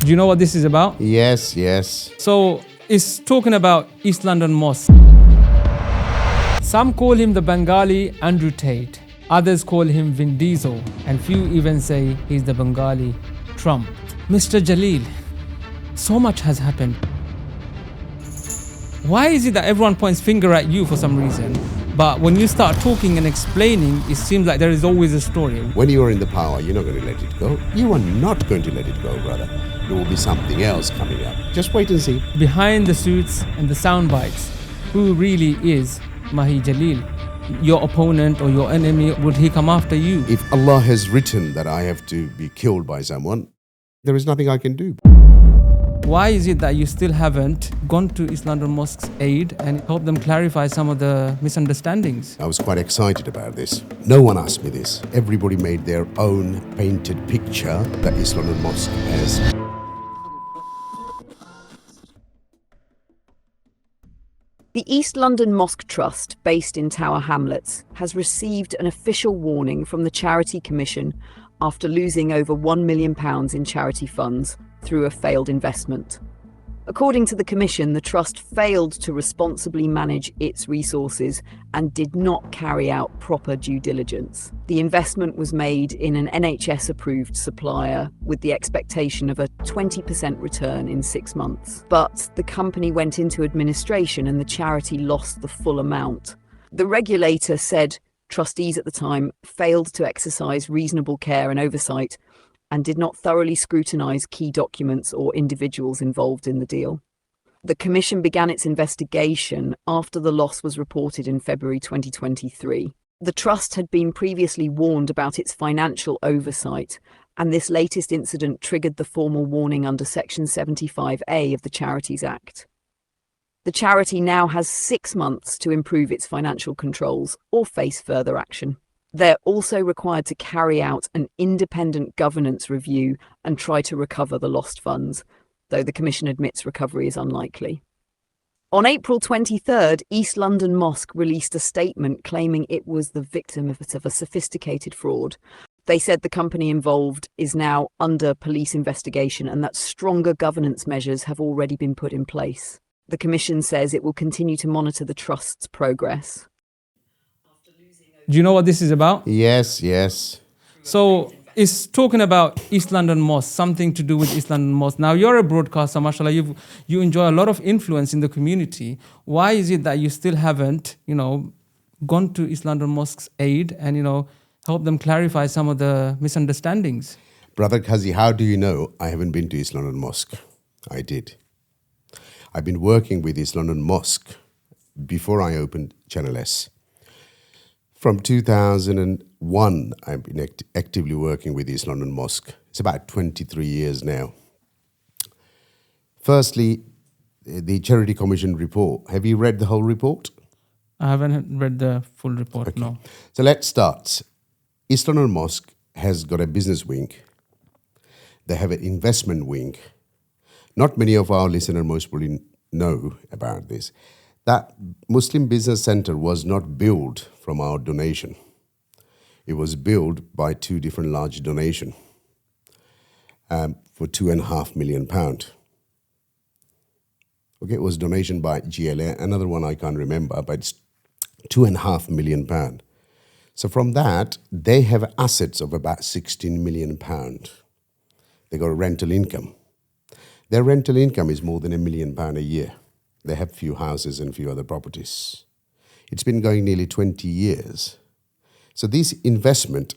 Do you know what this is about? Yes, yes. So it's talking about East London Mosque. Some call him the Bengali Andrew Tate. Others call him Vin Diesel. And few even say he's the Bengali Trump. Mr. Jalil, so much has happened. Why is it that everyone points finger at you for some reason? But when you start talking and explaining, it seems like there is always a story. When you are in the power, you're not going to let it go. You are not going to let it go, brother. There will be something else coming up. Just wait and see. Behind the suits and the sound bites, who really is Mahee Jalil? Your opponent or your enemy, would he come after you? If Allah has written that I have to be killed by someone, there is nothing I can do. Why is it that you still haven't gone to East London Mosque's aid and helped them clarify some of the misunderstandings? I was quite excited about this. No one asked me this. Everybody made their own painted picture that East London Mosque has. The East London Mosque Trust, based in Tower Hamlets, has received an official warning from the Charity Commission after losing over £1 million in charity funds through a failed investment. According to the Commission, the Trust failed to responsibly manage its resources and did not carry out proper due diligence. The investment was made in an NHS-approved supplier with the expectation of a 20% return in 6 months. But the company went into administration and the charity lost the full amount. The regulator said trustees at the time failed to exercise reasonable care and oversight and did not thoroughly scrutinise key documents or individuals involved in the deal. The Commission began its investigation after the loss was reported in February 2023. The Trust had been previously warned about its financial oversight, and this latest incident triggered the formal warning under Section 75A of the Charities Act. The charity now has 6 months to improve its financial controls or face further action. They're also required to carry out an independent governance review and try to recover the lost funds, though the Commission admits recovery is unlikely. On April 23rd, East London Mosque released a statement claiming it was the victim of a sophisticated fraud. They said the company involved is now under police investigation and that stronger governance measures have already been put in place. The Commission says it will continue to monitor the Trust's progress. Do you know what this is about? Yes, yes. So it's talking about East London Mosque, something to do with East London Mosque. Now, you're a broadcaster, mashallah, you enjoy a lot of influence in the community. Why is it that you still haven't, gone to East London Mosque's aid and, help them clarify some of the misunderstandings? Brother Kazi, how do you know I haven't been to East London Mosque? I did. I've been working with East London Mosque before I opened Channel S. From 2001, I've been actively working with East London Mosque. It's about 23 years now. Firstly, the Charity Commission report. Have you read the whole report? I haven't read the full report, Okay. no. So let's start. East London Mosque has got a business wing. They have an investment wing. Not many of our listeners most probably know about this. That Muslim Business Centre was not built from our donation. It was built by 2 different large donations for £2.5 million. Okay, it was donation by GLA, another one I can't remember, but it's £2.5 million. So from that, they have assets of about £16 million. They got a rental income. Their rental income is more than £1 million a year. They have few houses and few other properties. It's been going nearly 20 years. So this investment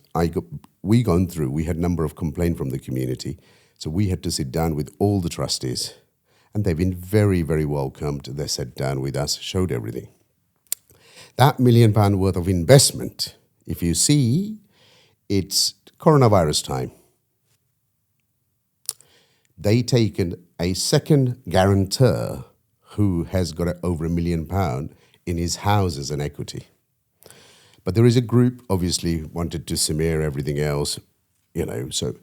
we gone through, we had a number of complaints from the community. So we had to sit down with all the trustees. And they've been very, very welcomed. They sat down with us, showed everything. That £1 million worth of investment, if you see, it's coronavirus time. They taken a second guarantor who has got over £1 million in his house as an equity. But there is a group, obviously, wanted to smear everything else, so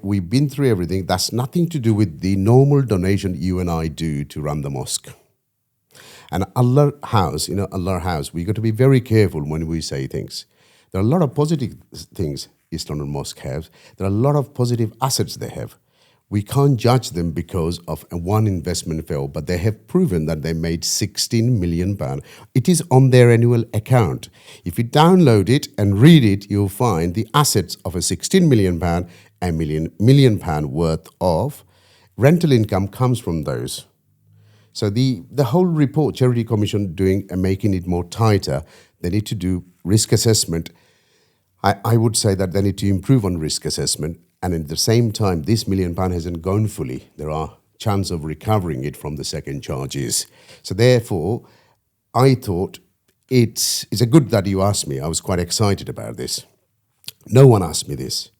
we've been through everything. That's nothing to do with the normal donation you and I do to run the mosque. And Allah House, Allah House, we got to be very careful when we say things. There are a lot of positive things East London Mosque has. There are a lot of positive assets they have. we can't judge them because of one investment fail, but they have proven that they made £16 million. It is on their annual account. If you download it and read it, you'll find the assets of a £16 million, a million pound worth of rental income comes from those. So the whole report, Charity Commission doing and making it more tighter, they need to do risk assessment. I would say that they need to improve on risk assessment. And at the same time, this £1 million hasn't gone fully. There are chance of recovering it from the second charges. So therefore, I thought it's a good that you asked me. I was quite excited about this. No one asked me this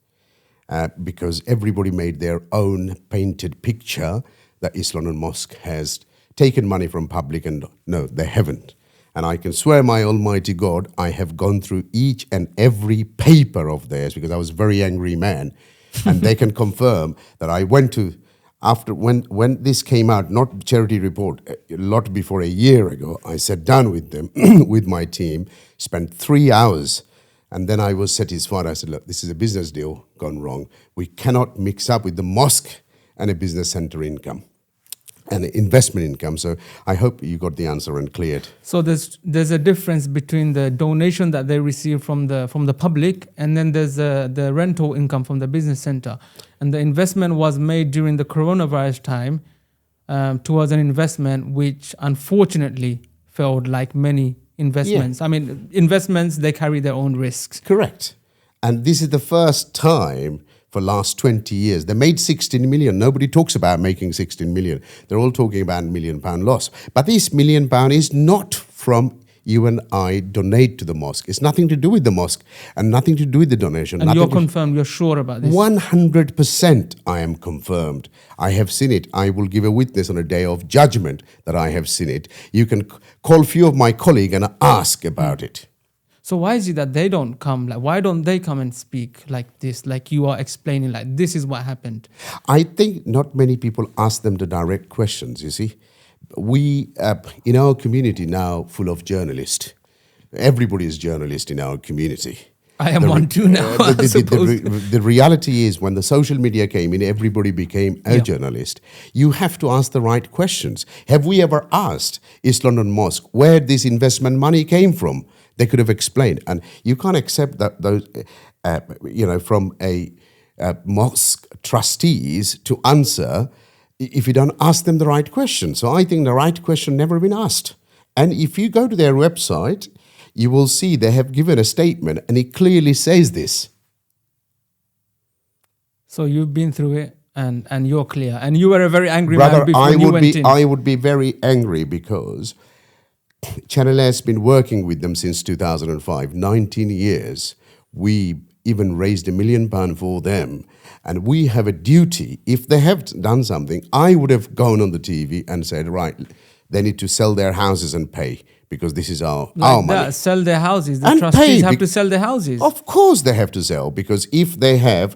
because everybody made their own painted picture that East London Mosque has taken money from public, and no, they haven't. And I can swear my almighty God, I have gone through each and every paper of theirs because I was a very angry man. And they can confirm that I went to, after when this came out, not charity report, a lot before a year ago, I sat down with them, with my team, spent 3 hours, and then I was satisfied. I said, look, this is a business deal gone wrong. We cannot mix up with the mosque and a business center income and investment income. So I hope you got the answer and cleared. So there's a difference between the donation that they receive from the public, and then there's the rental income from the business center. And the investment was made during the coronavirus time towards an investment which unfortunately failed, like many investments. Yeah. I mean, investments, they carry their own risks. Correct. And this is the first time for last 20 years. They made 16 million. Nobody talks about making 16 million. They're all talking about £1 million loss. But this £1 million is not from you and I donate to the mosque. It's nothing to do with the mosque and nothing to do with the donation. And you're confirmed, you're sure about this? 100% I am confirmed. I have seen it. I will give a witness on a day of judgment that I have seen it. You can call a few of my colleagues and ask about it. So why is it that they don't come? Like, why don't they come and speak like this? Like you are explaining, like this is what happened. I think not many people ask them the direct questions, you see. We, in our community now, full of journalists. Everybody is journalist in our community. I am one too now, the reality is when the social media came in, everybody became a journalist. You have to ask the right questions. Have we ever asked East London Mosque where this investment money came from? They could have explained. And you can't accept that those, from a mosque trustees to answer if you don't ask them the right question. So I think the right question never been asked. And if you go to their website, you will see they have given a statement and it clearly says this. So you've been through it and you're clear. And you were a very angry Brother, man before you went in. I would be very angry because Channel A has been working with them since 2005, 19 years. We even raised £1 million for them. And we have a duty. If they have done something, I would have gone on the TV and said, right, they need to sell their houses and pay because this is our money. Sell their houses. The trustees have to sell their houses. Of course they have to sell because if they have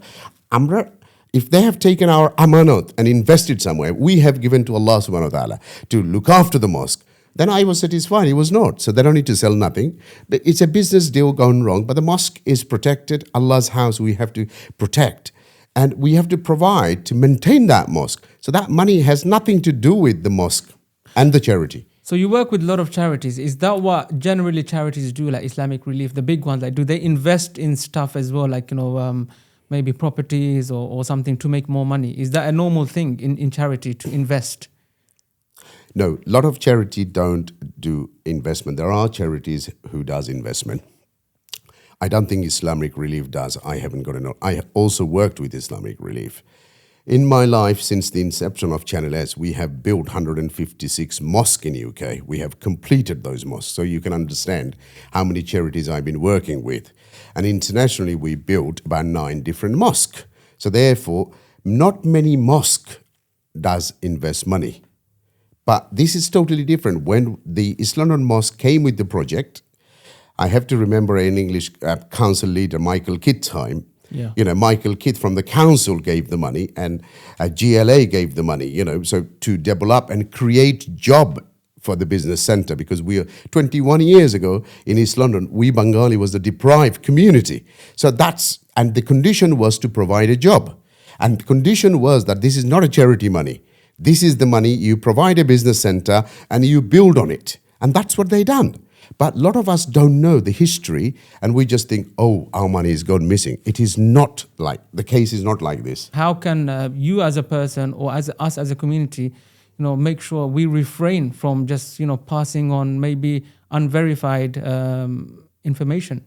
taken our amanat and invested somewhere, we have given to Allah subhanahu wa ta'ala to look after the mosque. Then I was satisfied. He was not. So they don't need to sell nothing. But it's a business deal gone wrong. But the mosque is protected. Allah's house we have to protect. And we have to provide to maintain that mosque. So that money has nothing to do with the mosque and the charity. So you work with a lot of charities. Is that what generally charities do, like Islamic Relief, the big ones? Like, do they invest in stuff as well, like, maybe properties or something to make more money? Is that a normal thing in charity to invest? No, a lot of charity don't do investment. There are charities who does investment. I don't think Islamic Relief does. I haven't got enough. I also worked with Islamic Relief. In my life, since the inception of Channel S, we have built 156 mosques in UK. We have completed those mosques. So you can understand how many charities I've been working with. And internationally, we built about 9 different mosques. So therefore, not many mosques does invest money. But this is totally different. When the East London Mosque came with the project, I have to remember an English council leader, Michael Kidd time. Yeah. Michael Kidd from the council gave the money and GLA gave the money, so to develop and create job for the business center because 21 years ago in East London, we Bengali was the deprived community. So and the condition was to provide a job. And condition was that this is not a charity money. This is the money you provide a business center and you build on it. And that's what they done. But a lot of us don't know the history and we just think, oh, our money is gone missing. It is not like, the case is not like this. How can you as a person or as us as a community, make sure we refrain from just, passing on maybe unverified information?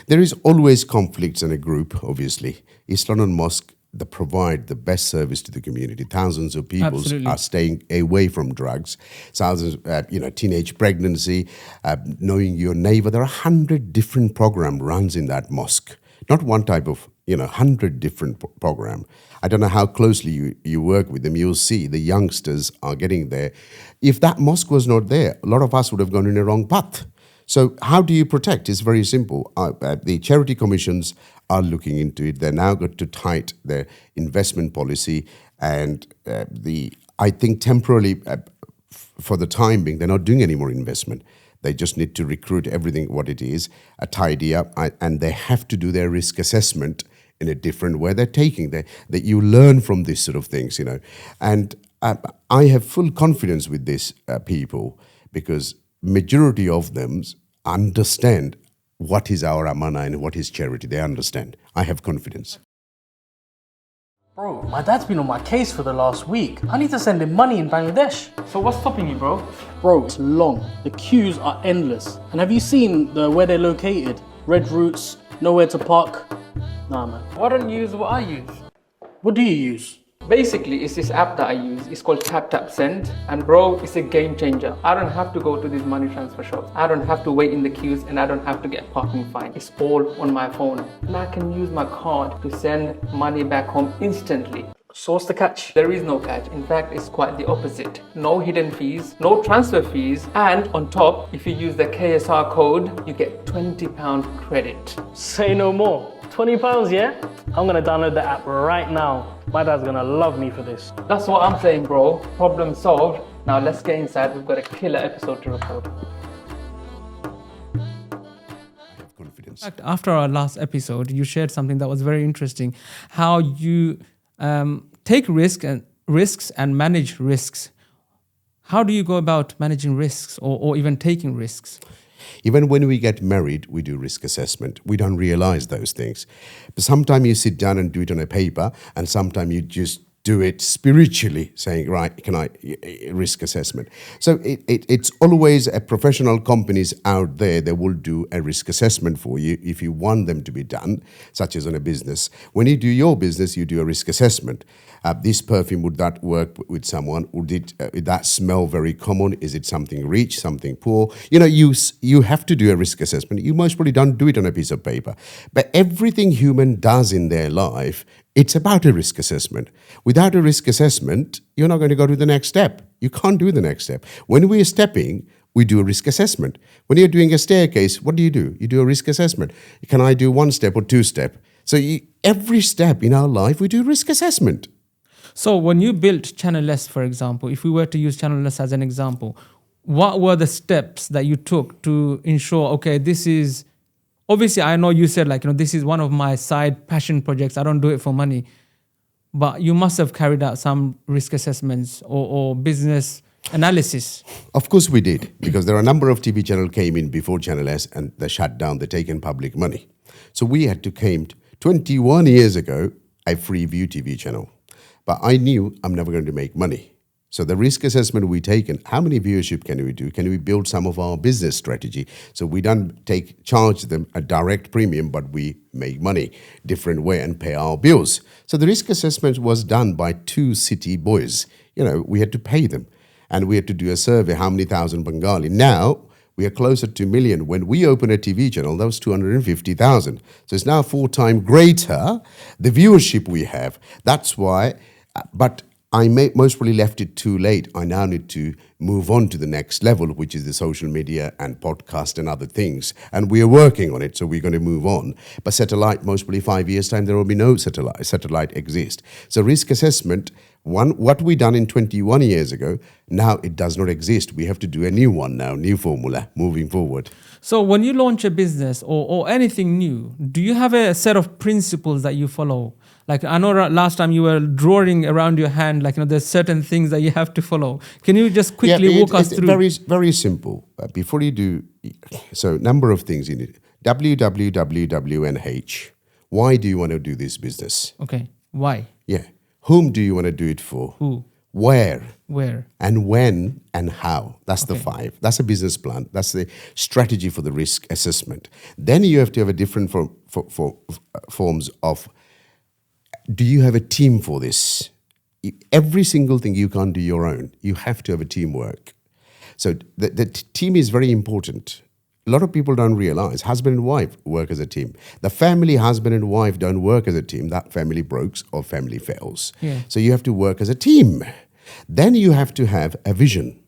There is always conflicts in a group, obviously. East London Mosque, they provide the best service to the community. Thousands of people Absolutely. are staying away from drugs. Thousands, teenage pregnancy, knowing your neighbor. There are 100 different programs runs in that mosque. Not one type of, 100 different program. I don't know how closely you work with them. You'll see the youngsters are getting there. If that mosque was not there, a lot of us would have gone in a wrong path. So how do you protect? It's very simple. The charity commissions are looking into it. They're now got to tighten their investment policy. And I think temporarily, for the time being, they're not doing any more investment. They just need to recruit everything what it is, tidy up, and they have to do their risk assessment in a different way. They're taking that you learn from this sort of things, And I have full confidence with these people because majority of them understand what is our amana and what is charity. They understand. I have confidence. Bro, my dad's been on my case for the last week. I need to send him money in Bangladesh. So what's stopping you, bro? Bro, it's long. The queues are endless. And have you seen where they're located? Red routes, nowhere to park. Nah, man. Why don't you use what I use? What do you use? Basically, it's this app that I use. It's called Tap Tap Send. And bro, it's a game changer. I don't have to go to these money transfer shops. I don't have to wait in the queues and I don't have to get parking fine. It's all on my phone. And I can use my card to send money back home instantly. So what's the catch? There is no catch. In fact, it's quite the opposite. No hidden fees, no transfer fees, and on top, if you use the KSR code, you get £20 credit. Say no more. £20, yeah? I'm gonna download the app right now. My dad's gonna love me for this. That's what I'm saying, bro. Problem solved. Now let's get inside. We've got a killer episode to record. Confidence. In fact, after our last episode, you shared something that was very interesting. How you take risks and manage risks. How do you go about managing risks or even taking risks? Even when we get married, we do risk assessment. We don't realize those things. But sometimes you sit down and do it on a paper, and sometimes you just do it spiritually, saying, right, can I risk assessment? So it's always a professional companies out there that will do a risk assessment for you if you want them to be done, such as on a business. When you do your business, you do a risk assessment. This perfume, would that work with someone? Would that smell very common? Is it something rich, something poor? You have to do a risk assessment. You most probably don't do it on a piece of paper. But everything human does in their life, it's about a risk assessment. Without a risk assessment, you're not going to go to the next step. You can't do the next step. When we're stepping, we do a risk assessment. When you're doing a staircase, what do? You do a risk assessment. Can I do one step or two step? So every step in our life, we do risk assessment. So when you built Channel S, for example, if we were to use Channel S as an example, what were the steps that you took to ensure, okay, this is... Obviously, I know you said, this is one of my side passion projects. I don't do it for money. But you must have carried out some risk assessments or business analysis. Of course we did, because there are a number of TV channels came in before Channel S and they shut down, they taken public money. So we had to came 21 years ago, a free view TV channel. But I knew I'm never going to make money. So the risk assessment we taken, how many viewership can we do? Can we build some of our business strategy? So we don't charge them a direct premium, but we make money different way and pay our bills. So the risk assessment was done by 2 city boys. We had to pay them. And we had to do a survey, how many thousand Bengali. Now, we are closer to 1 million. When we opened a TV channel, that was 250,000. So it's now 4 times greater, the viewership we have. That's why, but I most probably left it too late. I now need to move on to the next level, which is the social media and podcast and other things. And we are working on it, so we're going to move on. But satellite, most probably 5 years' time, there will be no satellite. Satellite exists. So risk assessment, what we done in 21 years ago, now it does not exist. We have to do a new one now, new formula, moving forward. So when you launch a business or anything new, do you have a set of principles that you follow? Like I know last time you were drawing around your hand, like, there's certain things that you have to follow. Can you just quickly walk us through? Very, very simple. Before you do, so number of things you need. WWWNH. Why do you want to do this business? Okay. Why? Yeah. Whom do you want to do it for? Who? Where? Where? And when and how. That's the 5. That's a business plan. That's the strategy for the risk assessment. Then you have to have a different forms of, do you have a team for this? Every single thing you can't do your own. You have to have a teamwork. So the team is very important. A lot of people don't realize husband and wife work as a team. The family husband and wife don't work as a team. That family breaks or family fails. Yeah. So you have to work as a team. Then you have to have a vision.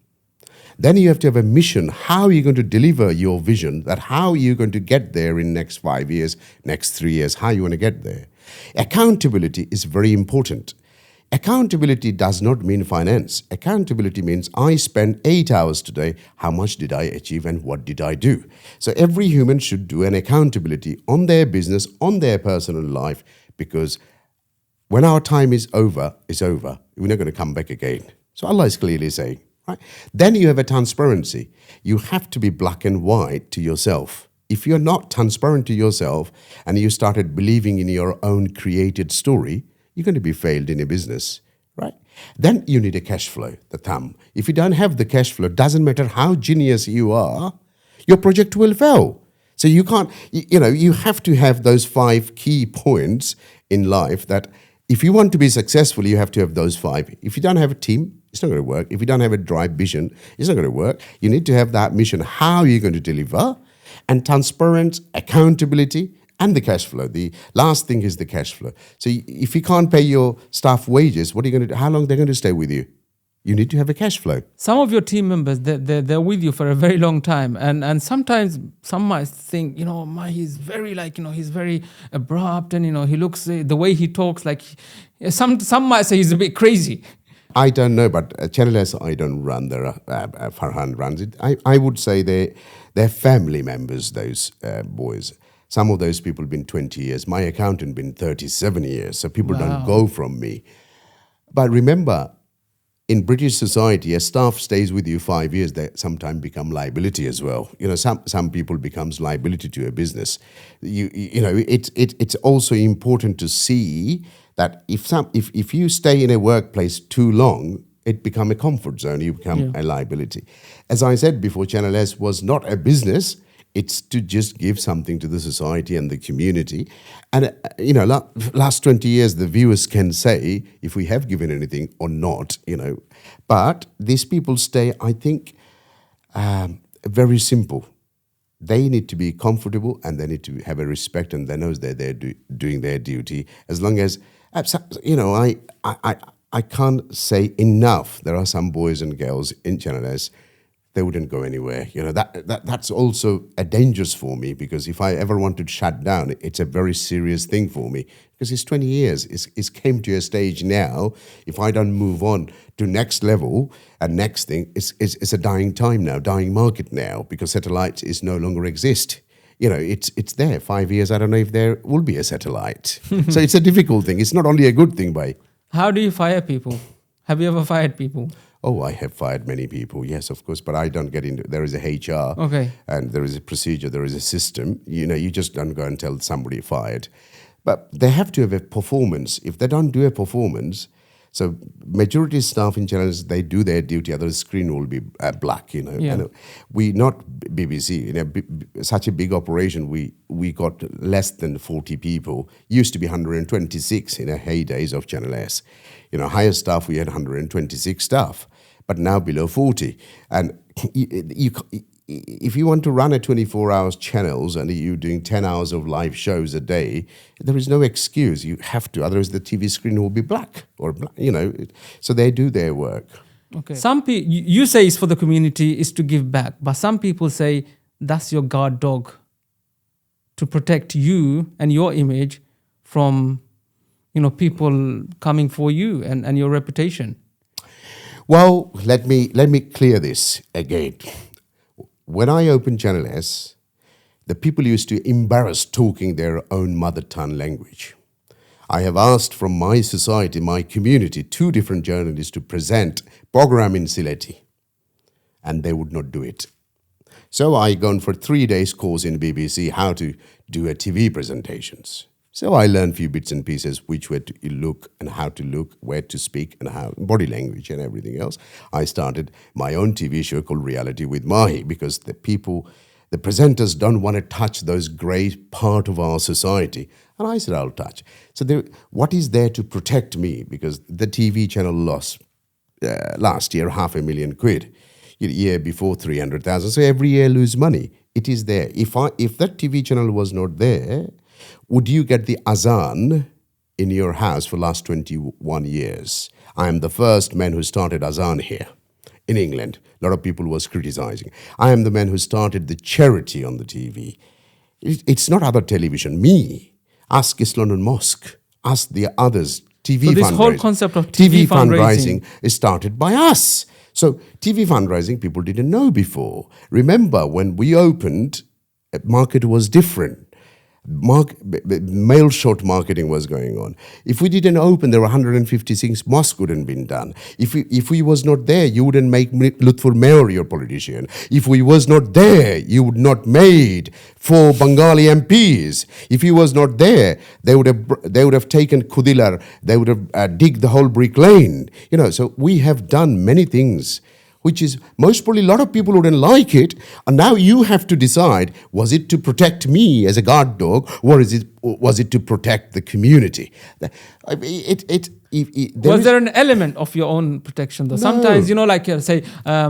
Then you have to have a mission. How are you going to deliver your vision? That how are you going to get there in next 5 years, next 3 years? How you want to get there? Accountability is very important. Accountability does not mean finance. Accountability means I spent 8 hours today. How much did I achieve and what did I do? So every human should do an accountability on their business, on their personal life, because when our time is over, it's over. We're not going to come back again. So Allah is clearly saying, right? Then you have a transparency. You have to be black and white to yourself. If you're not transparent to yourself and you started believing in your own created story, you're going to be failed in a business, right? Then you need a cash flow, the thumb. If you don't have the cash flow, doesn't matter how genius you are, your project will fail. So you can't, you have to have those 5 key points in life that if you want to be successful, you have to have those 5. If you don't have a team, it's not going to work. If you don't have a drive vision, it's not going to work. You need to have that mission. How are you going to deliver? And transparent accountability and the cash flow. The last thing is the cash flow. So if you can't pay your staff wages, what are you going to do? How long are they going to stay with you? You need to have a cash flow. Some of your team members, they're with you for a very long time. And sometimes some might think, he's very he's very abrupt and, he looks, the way he talks, like some might say he's a bit crazy. I don't know, but Channel S, I don't run there. Farhan runs it. I would say they're family members, those boys. Some of those people have been 20 years. My accountant been 37 years. So people don't go from me. But remember, in British society, a staff stays with you 5 years, they sometimes become liability as well. Some people becomes liability to a business. It's also important to see that if you stay in a workplace too long, it become a comfort zone. You become a liability. As I said before, Channel S was not a business. It's to just give something to the society and the community. And, last 20 years, the viewers can say if we have given anything or not, But these people stay, I think, very simple. They need to be comfortable and they need to have a respect and they know they're doing their duty. As long as, I can't say enough. There are some boys and girls in Channel S, they wouldn't go anywhere. That's also a dangerous for me because if I ever want to shut down, it's a very serious thing for me because it's 20 years. It's came to a stage now. If I don't move on to next level and next thing, it's a dying time now, dying market now because satellites is no longer exist. It's there. 5 years, I don't know if there will be a satellite. So it's a difficult thing. It's not only a good thing, bhai. How do you fire people? Have you ever fired people? Oh, I have fired many people, yes, of course, but I don't get into. There is a HR, and there is a procedure, there is a system. You just don't go and tell somebody fired, but they have to have a performance. If they don't do a performance, so majority staff in channels they do their duty. Otherwise, screen will be black. And we not BBC. Such a big operation. We got less than 40 people. Used to be 126 in the heydays of Channel S. Higher staff we had 126 staff. But now below 40. And if you want to run a 24 hours channels and you're doing 10 hours of live shows a day, there is no excuse. You have to, otherwise the TV screen will be black So they do their work. Okay. Some people, you say it's for the community, is to give back. But some people say that's your guard dog to protect you and your image from, people coming for you and your reputation. Well, let me clear this again. When I opened Channel S, the people used to embarrass talking their own mother tongue language. I have asked from my society, my community, 2 different journalists to present program in Sylheti, and they would not do it. So I gone for 3 days course in BBC how to do a TV presentations. So I learned few bits and pieces, which way to look and how to look, where to speak and how, body language and everything else. I started my own TV show called Reality with Mahee, because the presenters don't want to touch those grey part of our society. And I said, I'll touch. So what is there to protect me? Because the TV channel lost last year £500,000. Year before 300,000. So every year lose money. It is there. If that TV channel was not there, would you get the azan in your house for last 21 years? I am the first man who started azan here in England. A lot of people was criticizing. I am the man who started the charity on the TV. It's not other television. Me. Ask East London Mosque. Ask the others. TV so this fundraising. whole concept of TV fundraising is started by us. So TV fundraising, people didn't know before. Remember, when we opened, market was different. Mail shot marketing was going on. If we didn't open, there were 156 mosques wouldn't been done. If we was not there, you wouldn't make Lutfur Mayor your politician. If we was not there, you would not made 4 Bengali MPs. If he was not there, they would have taken Kudilar. They would have dig the whole brick lane. So we have done many things, which is most probably a lot of people wouldn't like it. And now you have to decide, was it to protect me as a guard dog, or was it to protect the community? Was there an element of your own protection though? No. Sometimes, say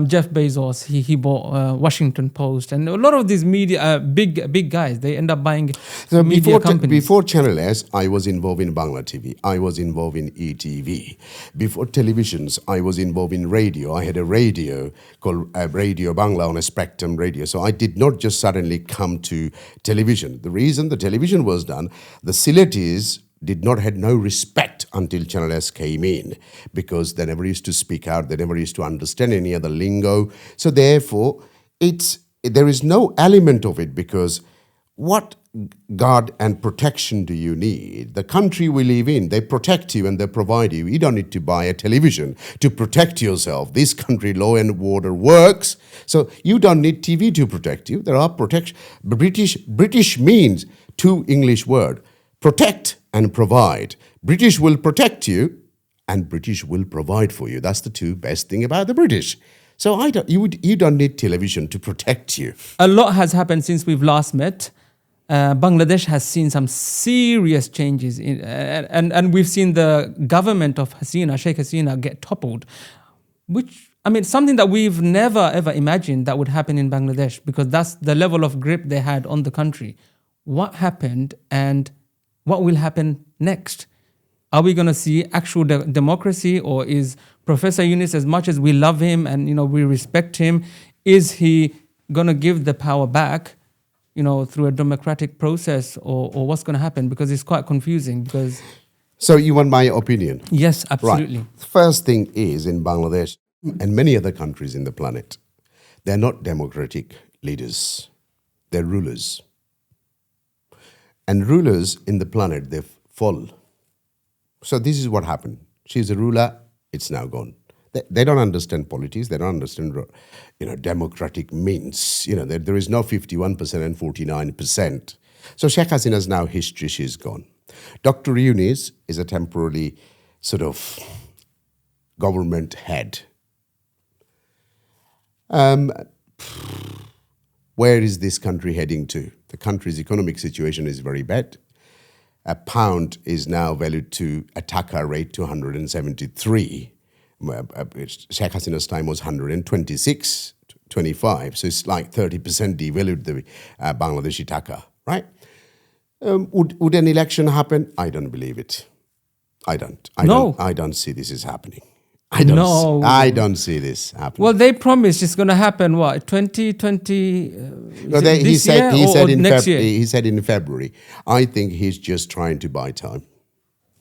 Jeff Bezos, he bought Washington Post, and a lot of these media, big guys, they end up buying media companies. Before Channel S, I was involved in Bangla TV. I was involved in ETV. Before televisions, I was involved in radio. I had a radio called Radio Bangla on a Spectrum radio. So I did not just suddenly come to television. The reason the television was done, the Sylhetis had no respect until Channel S came in, because they never used to speak out, they never used to understand any other lingo. So therefore, there is no element of it, because what guard and protection do you need? The country we live in, they protect you and they provide you. You don't need to buy a television to protect yourself. This country, law and order works. So you don't need TV to protect you. There are protection. British means 2 English words, protect and provide. British will protect you and British will provide for you. That's the 2 best thing about the British. So you don't need television to protect you. A lot has happened since we've last met. Bangladesh has seen some serious changes, and we've seen the government of Sheikh Hasina get toppled, which, something that we've never ever imagined that would happen in Bangladesh, because that's the level of grip they had on the country. What happened and what will happen next? Are we going to see actual democracy, or is Professor Yunus, as much as we love him and we respect him, is he going to give the power back, through a democratic process, or what's going to happen? Because it's quite confusing. So you want my opinion? Yes, absolutely. Right. First thing is, in Bangladesh and many other countries in the planet, they're not democratic leaders. They're rulers. And rulers in the planet, they fall. So this is what happened. She's a ruler, it's now gone. They don't understand politics. They don't understand, democratic means. There is no 51% and 49%. So Sheikh Hasina's now history, she's gone. Dr. Yunus is a temporarily sort of government head. Where is this country heading to? The country's economic situation is very bad. A pound is now valued to a taka rate 273. Sheikh Hasina's time was 126, 25. So it's like 30% devalued the Bangladeshi taka, right? Would an election happen? I don't believe it. I don't see this is happening. I don't see this happening. Well, they promised it's going to happen, what, 2020? He said next year? He said in February. I think he's just trying to buy time.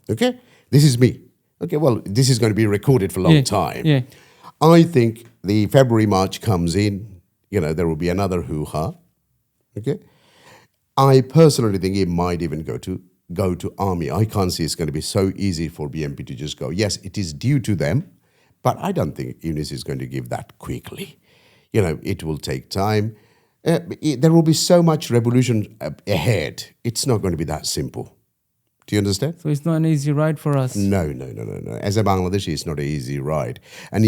Okay? This is me. Okay, well, this is going to be recorded for a long time. Yeah. I think the February, March comes in, there will be another hoo-ha. Okay? I personally think it might even go to go to army. I can't see it's going to be so easy for BNP to just go. Yes, it is due to them, but I don't think Yunus is going to give that quickly. It will take time. There will be so much revolution ahead. It's not going to be that simple. Do you understand? So it's not an easy ride for us. No. As a Bangladeshi, it's not an easy ride. And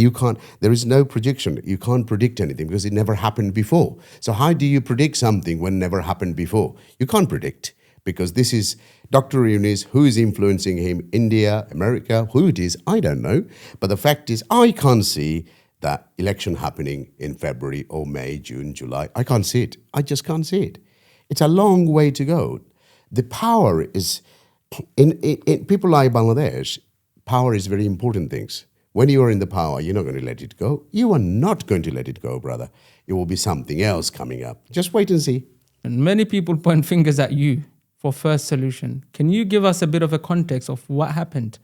there is no projection. You can't predict anything because it never happened before. So how do you predict something when never happened before? You can't predict because this is Dr. Yunus, who is influencing him, India, America, who it is, I don't know. But the fact is, I can't see that election happening in February or May, June, July. I can't see it. I just can't see it. It's a long way to go. The power is... In people like Bangladesh, power is very important things. When you are in the power, you're not going to let it go. You are not going to let it go, brother. It will be something else coming up. Just wait and see. And many people point fingers at you for First Solution. Can you give us a bit of a context of what happened?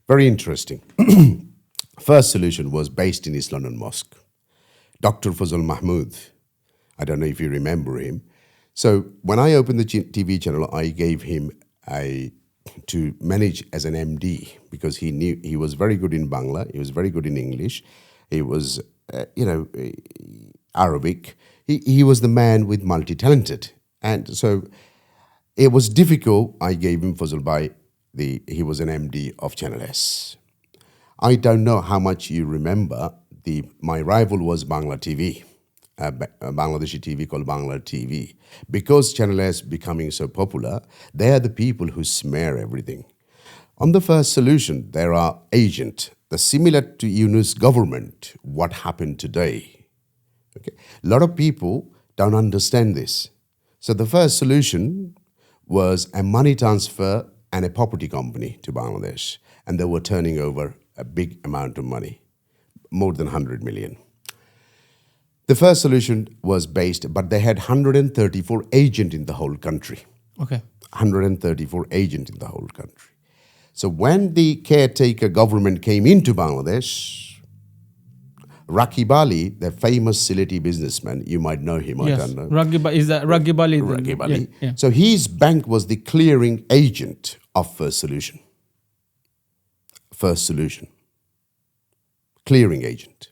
Very interesting. First Solution was based in East London Mosque. Dr. Fazal Mahmood, I don't know if you remember him. So when I opened the TV channel, I gave him to manage as an MD because he was very good in Bangla, he was very good in English, he was Arabic. He was the man with multi-talented, and so it was difficult. I gave him Fazal he was an MD of Channel S. I don't know how much you remember. My rival was Bangla TV. A Bangladeshi TV called Bangla TV. Because Channel S becoming so popular, they are the people who smear everything. On the First Solution, there are agents, similar to Yunus government, what happened today. Okay? A lot of people don't understand this. So the First Solution was a money transfer and a property company to Bangladesh. And they were turning over a big amount of money, more than 100 million. The First Solution was based, but they had 134 agents in the whole country. Okay. 134 agents in the whole country. So when the caretaker government came into Bangladesh, Rakib Ali, the famous Sylheti businessman, you might know him, yes. I don't know. Is that Rakib Ali? Rakib Ali. Yeah. So his bank was the clearing agent of First Solution. First Solution. Clearing agent.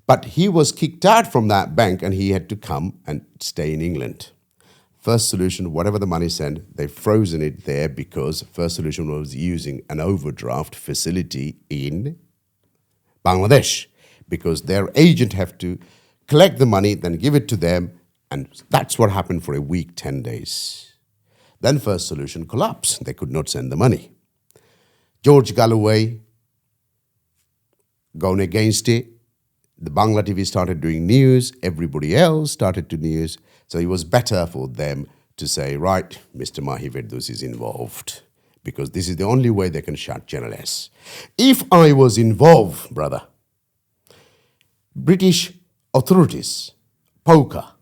But he was kicked out from that bank and he had to come and stay in England. First Solution, whatever the money sent, they've frozen it there because First Solution was using an overdraft facility in Bangladesh because their agent have to collect the money, then give it to them, and that's what happened for a week, 10 days. Then First Solution collapsed. They could not send the money. George Galloway gone against it. The Bangla TV started doing news, everybody else started to news. So it was better for them to say, right, Mr. Mahee Jalil is involved because this is the only way they can shut Channel S. If I was involved, brother, British authorities, POCA,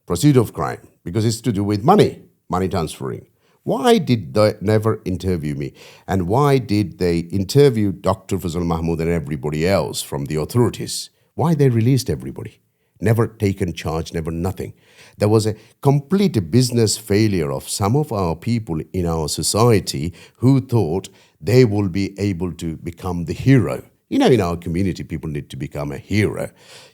pursuit of crime, because it's to do with money transferring. Why did they never interview me? And why did they interview Dr. Fazal Mahmood and everybody else from the authorities? Why they released everybody? Never taken charge, never nothing. There was a complete business failure of some of our people in our society who thought they will be able to become the hero. In our community, people need to become a hero.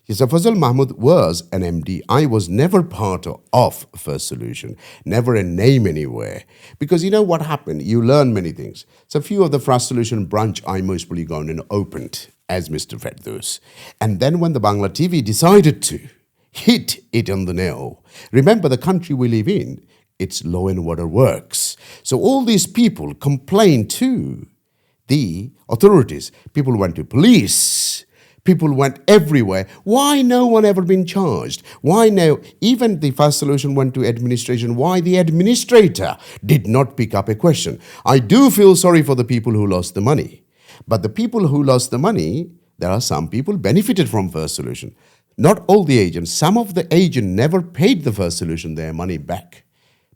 So Fazal Mahmood was an MD. I was never part of First Solution, never a name anywhere. Because you know what happened? You learn many things. So a few of the First Solution branch I mostly gone and opened as Mr. Ferdous. And then when the Bangla TV decided to hit it on the nail, remember the country we live in, it's law and order works. So all these people complained to the authorities. People went to police. People went everywhere. Why no one ever been charged? Why no? Even the First Solution went to administration. Why the administrator did not pick up a question? I do feel sorry for the people who lost the money. But the people who lost the money, there are some people benefited from First Solution. Not all the agents. Some of the agents never paid the First Solution their money back,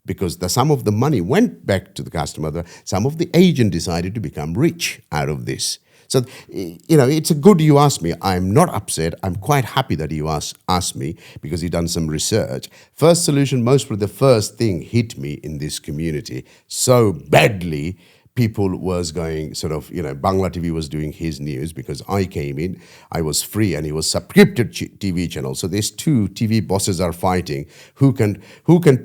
because some of the money went back to the customer. Some of the agent decided to become rich out of this. So, it's a good you asked me. I'm not upset. I'm quite happy that you asked me because you've done some research. First solution, most probably the first thing hit me in this community so badly. People was going Bangla TV was doing his news because I came in, I was free and he was subscripted TV channel. So these two TV bosses are fighting who can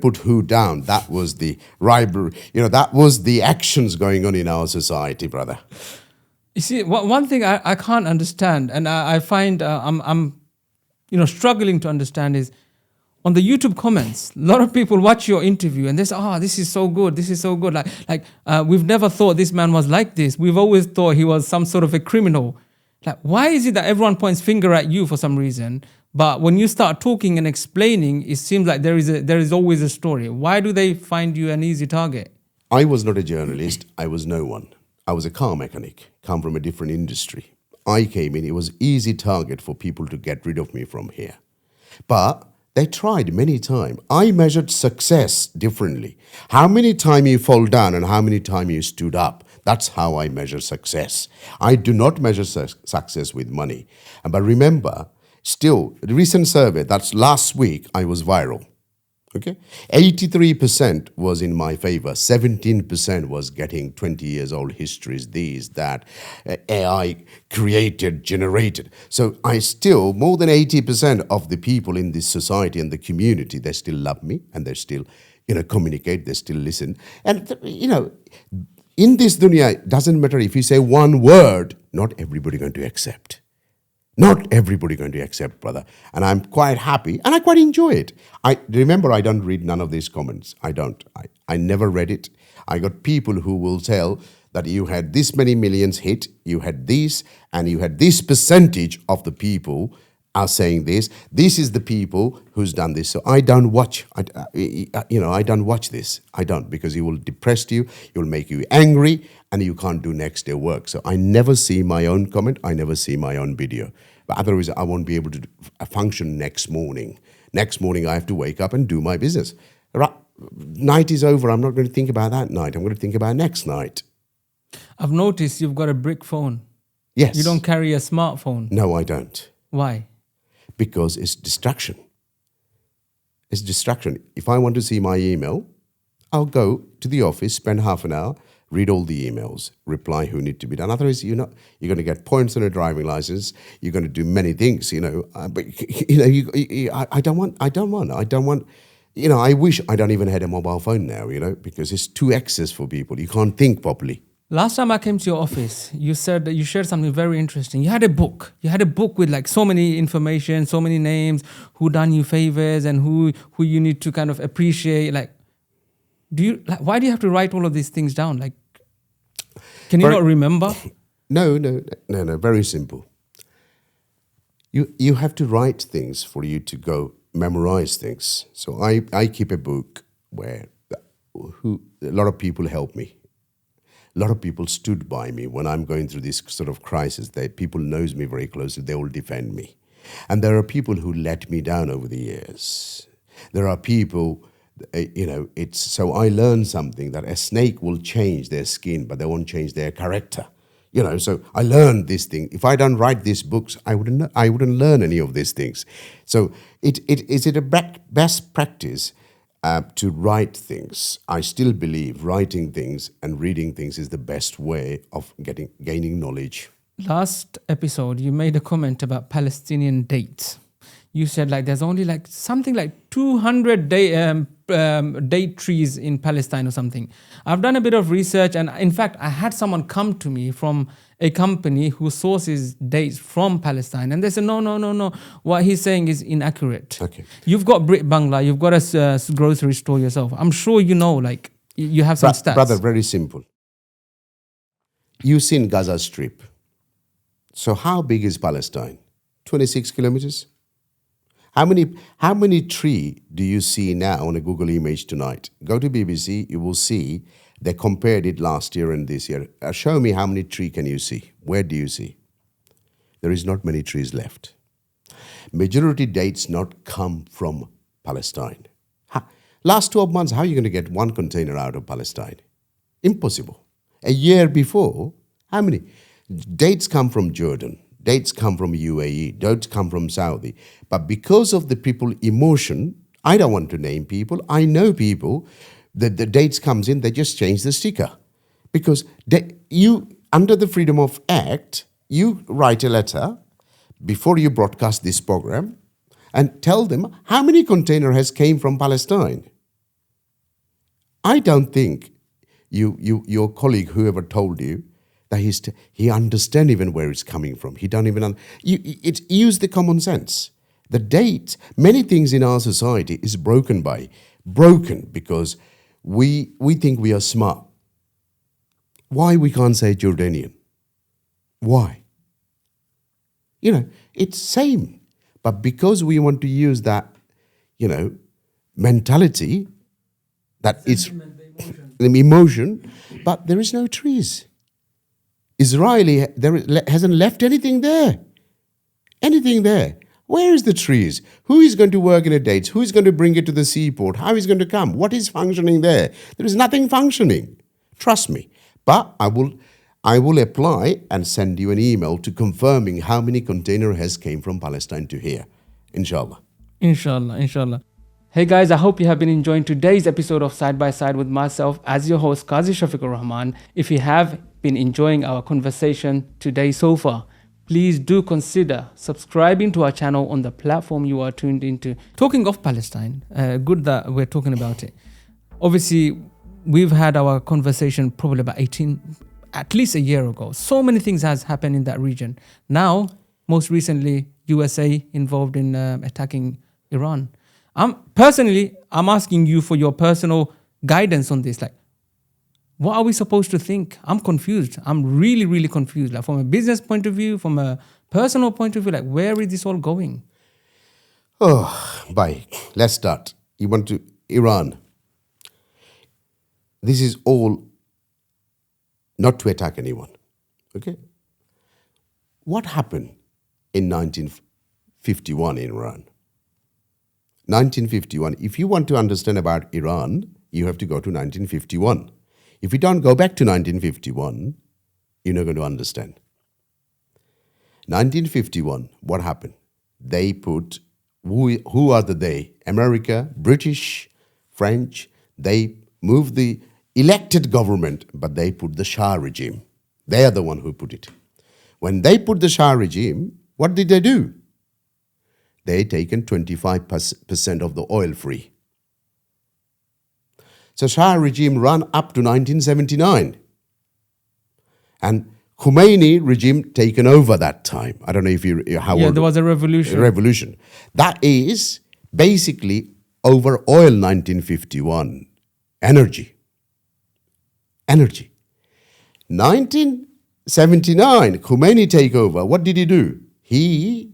put who down. That was the rivalry, that was the actions going on in our society, brother. You see, one thing I can't understand, and I find I'm struggling to understand is, on the YouTube comments, a lot of people watch your interview and they say, this is so good, this is so good. Like we've never thought this man was like this. We've always thought he was some sort of a criminal. Like, why is it that everyone points finger at you for some reason, but when you start talking and explaining, it seems like there is always a story? Why do they find you an easy target? I was not a journalist. I was no one. I was a car mechanic, come from a different industry. I came in, it was easy target for people to get rid of me from here. But they tried many times. I measured success differently. How many times you fall down and how many times you stood up. That's how I measure success. I do not measure success with money. But remember, still, the recent survey, that's last week, I was viral. Okay, 83% was in my favor. 17% was getting 20 years old histories, these, that, AI created, generated. So I still, more than 80% of the people in this society and the community, they still love me and they still, communicate, they still listen. And, in this dunya, it doesn't matter if you say one word, not everybody going to accept. Not everybody going to accept, brother. And I'm quite happy and I quite enjoy it. I don't read none of these comments. I don't. I never read it. I got people who will tell that you had this many millions hit, you had this, and you had this percentage of the people are saying this. This is the people who's done this. So I don't watch. I don't watch this. I don't, because it will depress you. It will make you angry, and you can't do next day work. So I never see my own comment. I never see my own video. But otherwise, I won't be able to function next morning. Next morning, I have to wake up and do my business. Night is over. I'm not going to think about that night. I'm going to think about next night. I've noticed you've got a brick phone. Yes. You don't carry a smartphone. No, I don't. Why? Because it's distraction. It's distraction. If I want to see my email, I'll go to the office, spend half an hour, read all the emails, reply who need to be done. Otherwise, you're going to get points on a driving license. You're going to do many things, But I don't want. I wish I don't even had a mobile phone now, because it's too excess for people. You can't think properly. Last time I came to your office, you said that you shared something very interesting. You had a book. You had a book with like so many information, so many names, who done you favors and who you need to kind of appreciate. Why do you have to write all of these things down? Like, can you not remember? No. Very simple. You have to write things for you to go memorize things. So I keep a book where a lot of people help me. A lot of people stood by me when I'm going through this sort of crisis. People knows me very closely. They will defend me. And there are people who let me down over the years. There are people, so I learned something that a snake will change their skin, but they won't change their character. So I learned this thing. If I don't write these books, I wouldn't learn any of these things. So is it a best practice to write things? I still believe writing things and reading things is the best way of gaining knowledge. Last episode, you made a comment about Palestinian dates. You said there's only something like 200 date trees in Palestine or something. I've done a bit of research, and in fact, I had someone come to me from a company who sources dates from Palestine, and they said, no. What he's saying is inaccurate. Okay. You've got Brit Bangla, you've got a grocery store yourself. I'm sure you have some stats. Brother, very simple. You've seen Gaza Strip. So how big is Palestine? 26 kilometers? How many tree do you see now on a Google image tonight? Go to BBC, you will see they compared it last year and this year. Show me how many tree can you see? Where do you see? There is not many trees left. Majority dates not come from Palestine. Last 12 months, how are you going to get one container out of Palestine? Impossible. A year before, how many? Dates come from Jordan. Dates come from UAE. Dates come from Saudi. But because of the people emotion, I don't want to name people. I know people that the dates comes in, they just change the sticker. Because you, under the Freedom of Act, you write a letter before you broadcast this program and tell them how many container has came from Palestine. I don't think your colleague, whoever told you, that he understand even where it's coming from. He don't even use the common sense. The date, many things in our society is broken because we think we are smart. Why we can't say Jordanian? Why? It's same. But because we want to use that, mentality, that it's the emotion, but there is no trees. Israeli hasn't left anything there. Anything there. Where is the trees? Who is going to work in a dates? Who is going to bring it to the seaport? How is going to come? What is functioning there? There is nothing functioning. Trust me. But I will apply and send you an email to confirming how many container has came from Palestine to here. Inshallah. Inshallah. Hey guys, I hope you have been enjoying today's episode of Side by Side with myself as your host, Kazi Shafiqur Rahman. If you have been enjoying our conversation today so far, please do consider subscribing to our channel on the platform you are tuned into. Talking of Palestine, good that we're talking about it. Obviously, we've had our conversation probably about at least a year ago. So many things has happened in that region. Now, most recently, USA involved in attacking Iran. I'm asking you for your personal guidance on this. Like, what are we supposed to think? I'm confused. I'm really, really confused. Like, from a business point of view, from a personal point of view, like, where is this all going? Let's start. You want to Iran. This is all not to attack anyone. Okay? What happened in 1951 in Iran? 1951. If you want to understand about Iran, you have to go to 1951. If you don't go back to 1951, you're not going to understand. 1951, what happened? They put, who are the they? America, British, French. They moved the elected government, but they put the Shah regime. They are the one who put it. When they put the Shah regime, what did they do? They taken 25% of the oil free. So Shah regime ran up to 1979. And Khomeini regime taken over that time. I don't know if there was a revolution. Revolution. That is basically over oil 1951. Energy. 1979, Khomeini take over. What did he do? He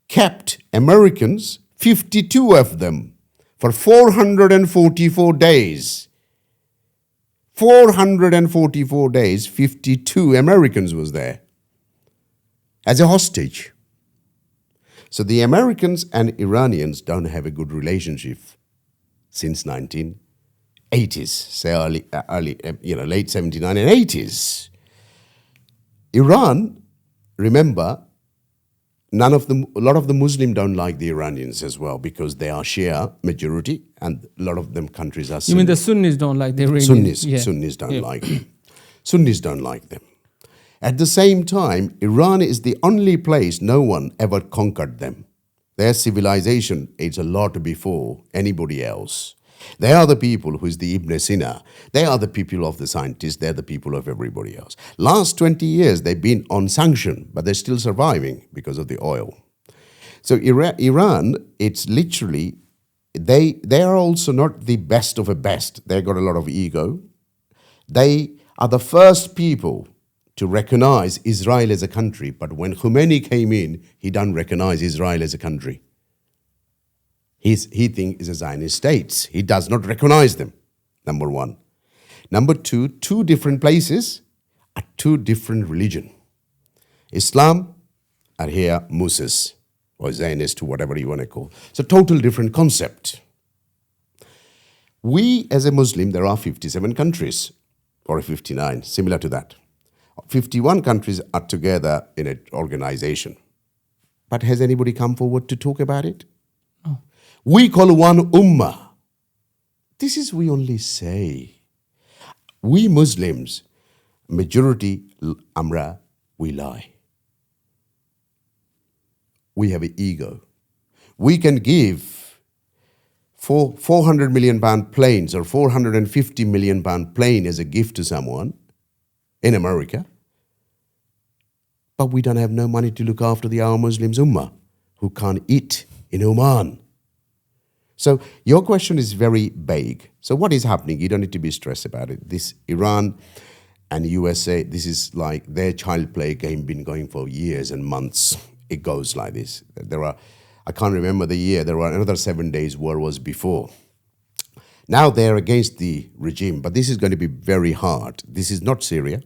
kept Americans, 52 of them, for 444 days. 444 days, 52 Americans was there as a hostage. So the Americans and Iranians don't have a good relationship since 1980s, say late 79 and 80s. Iran, remember, a lot of the Muslims don't like the Iranians as well because they are Shia majority and a lot of them countries are Sunni. You mean the Sunnis don't like the Iranians? Sunnis don't like them. Sunnis don't like them. At the same time, Iran is the only place no one ever conquered them. Their civilization is a lot before anybody else. They are the people who is the Ibn Sina. They are the people of the scientists. They're the people of everybody else. Last 20 years, they've been on sanction, but they're still surviving because of the oil. So Iran, it's literally, they are also not the best of the best. They got a lot of ego. They are the first people to recognize Israel as a country. But when Khomeini came in, he didn't recognize Israel as a country. He thinks it's a Zionist state. He does not recognize them, number one. Number two, two different places are two different religions. Islam and here Moses or Zionist or whatever you want to call. It's a total different concept. We as a Muslim, there are 57 countries or 59, similar to that. 51 countries are together in an organization. But has anybody come forward to talk about it? No. We call one ummah. This is we only say. We Muslims, majority, amra, we lie. We have an ego. We can give 400 million pound planes or 450 million pound plane as a gift to someone in America, but we don't have no money to look after our Muslims ummah who can't eat in Oman. So your question is very vague. So what is happening? You don't need to be stressed about it. This Iran and USA, this is like their child play game been going for years and months. It goes like this. I can't remember the year, there were another 7 days war was before. Now they're against the regime, but this is going to be very hard. This is not Syria.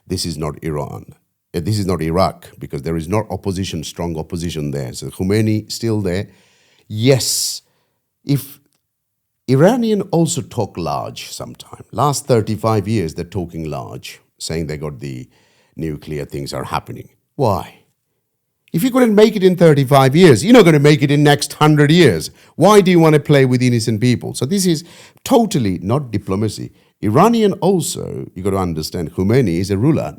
This is not Iran. This is not Iraq, because there is no opposition, strong opposition there. So Khomeini still there. Yes, if Iranian also talk large sometime. Last 35 years, they're talking large, saying they got the nuclear things are happening. Why? If you couldn't make it in 35 years, you're not going to make it in next 100 years. Why do you want to play with innocent people? So this is totally not diplomacy. Iranian also, you got to understand, Khomeini is a ruler,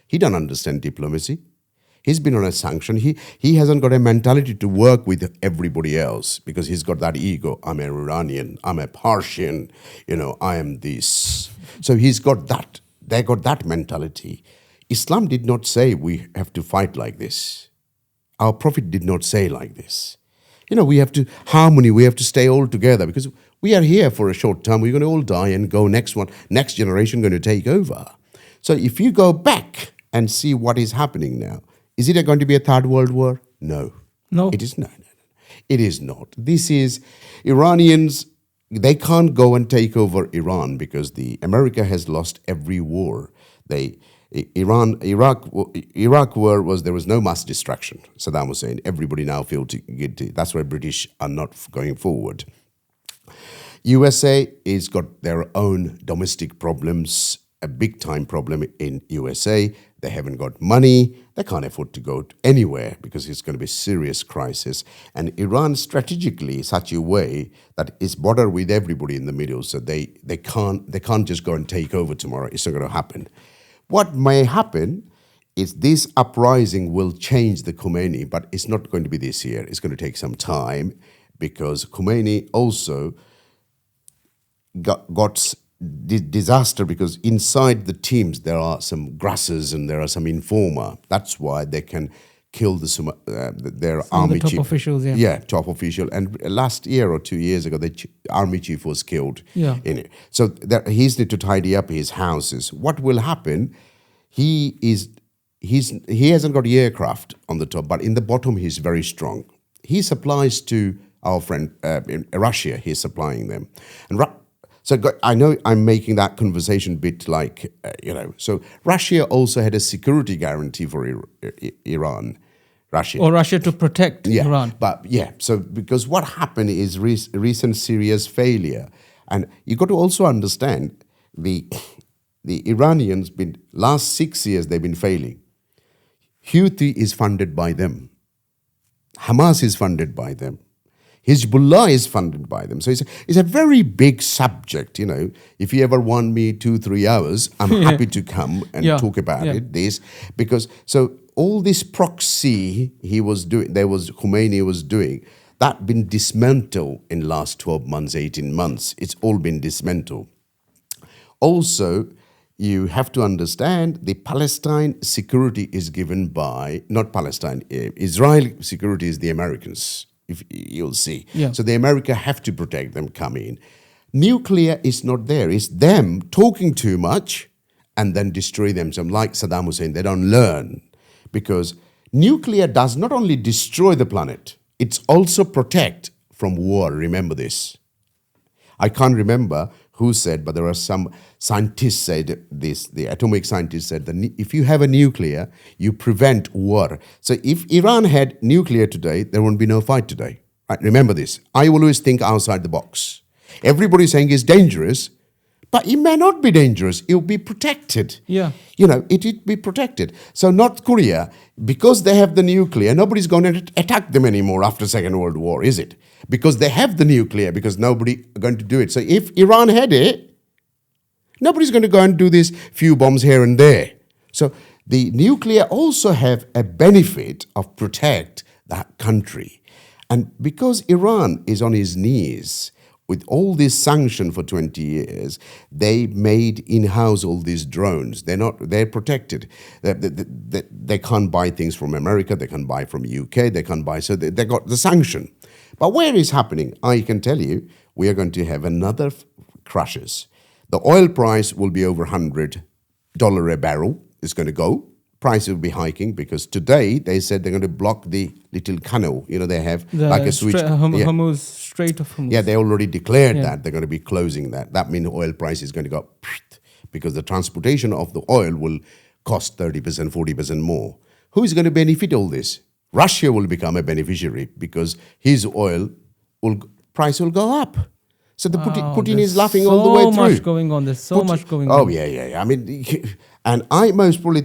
he doesn't understand diplomacy. He's been on a sanction. He hasn't got a mentality to work with everybody else because he's got that ego. I'm an Iranian, I'm a Persian, I am this. So he's got that, they got that mentality. Islam did not say we have to fight like this. Our Prophet did not say like this. We have to harmony, we have to stay all together because we are here for a short time. We're going to all die and go next generation going to take over. So if you go back and see what is happening now, is it going to be a third world war? No. No. It is not. It is not. This is Iranians, they can't go and take over Iran because America has lost every war. Iraq war was, there was no mass destruction. Saddam Hussein, everybody now feel guilty. That's why British are not going forward. USA has got their own domestic problems, a big time problem in USA. They haven't got money. They can't afford to go anywhere because it's going to be a serious crisis. And Iran strategically such a way that it's border with everybody in the middle. So they can't just go and take over tomorrow. It's not going to happen. What may happen is this uprising will change the Khomeini, but it's not going to be this year. It's going to take some time because Khomeini also got disaster because inside the teams there are some grasses and there are some informer. That's why they can kill their army top chief. Officials, yeah. Yeah, top official. And last year or 2 years ago, the army chief was killed in it. So he's need to tidy up his houses. What will happen? He hasn't got aircraft on the top, but in the bottom he's very strong. He supplies to our friend in Russia. He's supplying them, and so I know I'm making that conversation bit like, So Russia also had a security guarantee for Iran. Russia. Or Russia to protect Iran. So because what happened is recent Syria's failure. And you got to also understand the Iranians, last 6 years they've been failing. Houthi is funded by them. Hamas is funded by them. Hezbollah is funded by them. So it's a very big subject, If you ever want me 2-3 hours, I'm happy to come and talk about it. Because all this proxy Khomeini was doing, that been dismantled in last 12 months, 18 months. It's all been dismantled. Also, you have to understand the Palestine security is given by, not Palestine, Israel security is the Americans. If you'll see. Yeah. So the America have to protect them coming in. Nuclear is not there. It's them talking too much and then destroy themselves. Like Saddam Hussein, they don't learn. Because nuclear does not only destroy the planet, it's also protect from war. Remember this. I can't remember who said, but there are some scientists said this, the atomic scientists said that if you have a nuclear, you prevent war. So if Iran had nuclear today, there won't be no fight today. Right? Remember this. I always think outside the box. Everybody's saying it's dangerous, But it may not be dangerous. It will be protected. Yeah. It will be protected. So North Korea, because they have the nuclear, nobody's going to attack them anymore after Second World War, is it? Because they have the nuclear, because nobody going to do it. So if Iran had it, nobody's going to go and do these few bombs here and there. So the nuclear also have a benefit of protect that country. And because Iran is on his knees, with all this sanction for 20 years, they made in-house all these drones. They're protected. They can't buy things from America. They can't buy from UK. They can't buy. So they got the sanction. But where is happening? I can tell you, we are going to have another crashes. The oil price will be over $100 a barrel. It's going to go. Price will be hiking because today they said they're going to block the little canal. They have like a switch. Hormuz, Strait of Hormuz. Yeah, they already declared that they're going to be closing that. That means the oil price is going to go because the transportation of the oil will cost 30%, 40% more. Who is going to benefit all this? Russia will become a beneficiary because his oil price will go up. So the Putin is laughing all the way through. So much going on. There's so much going on. Oh, yeah. I mean, and most probably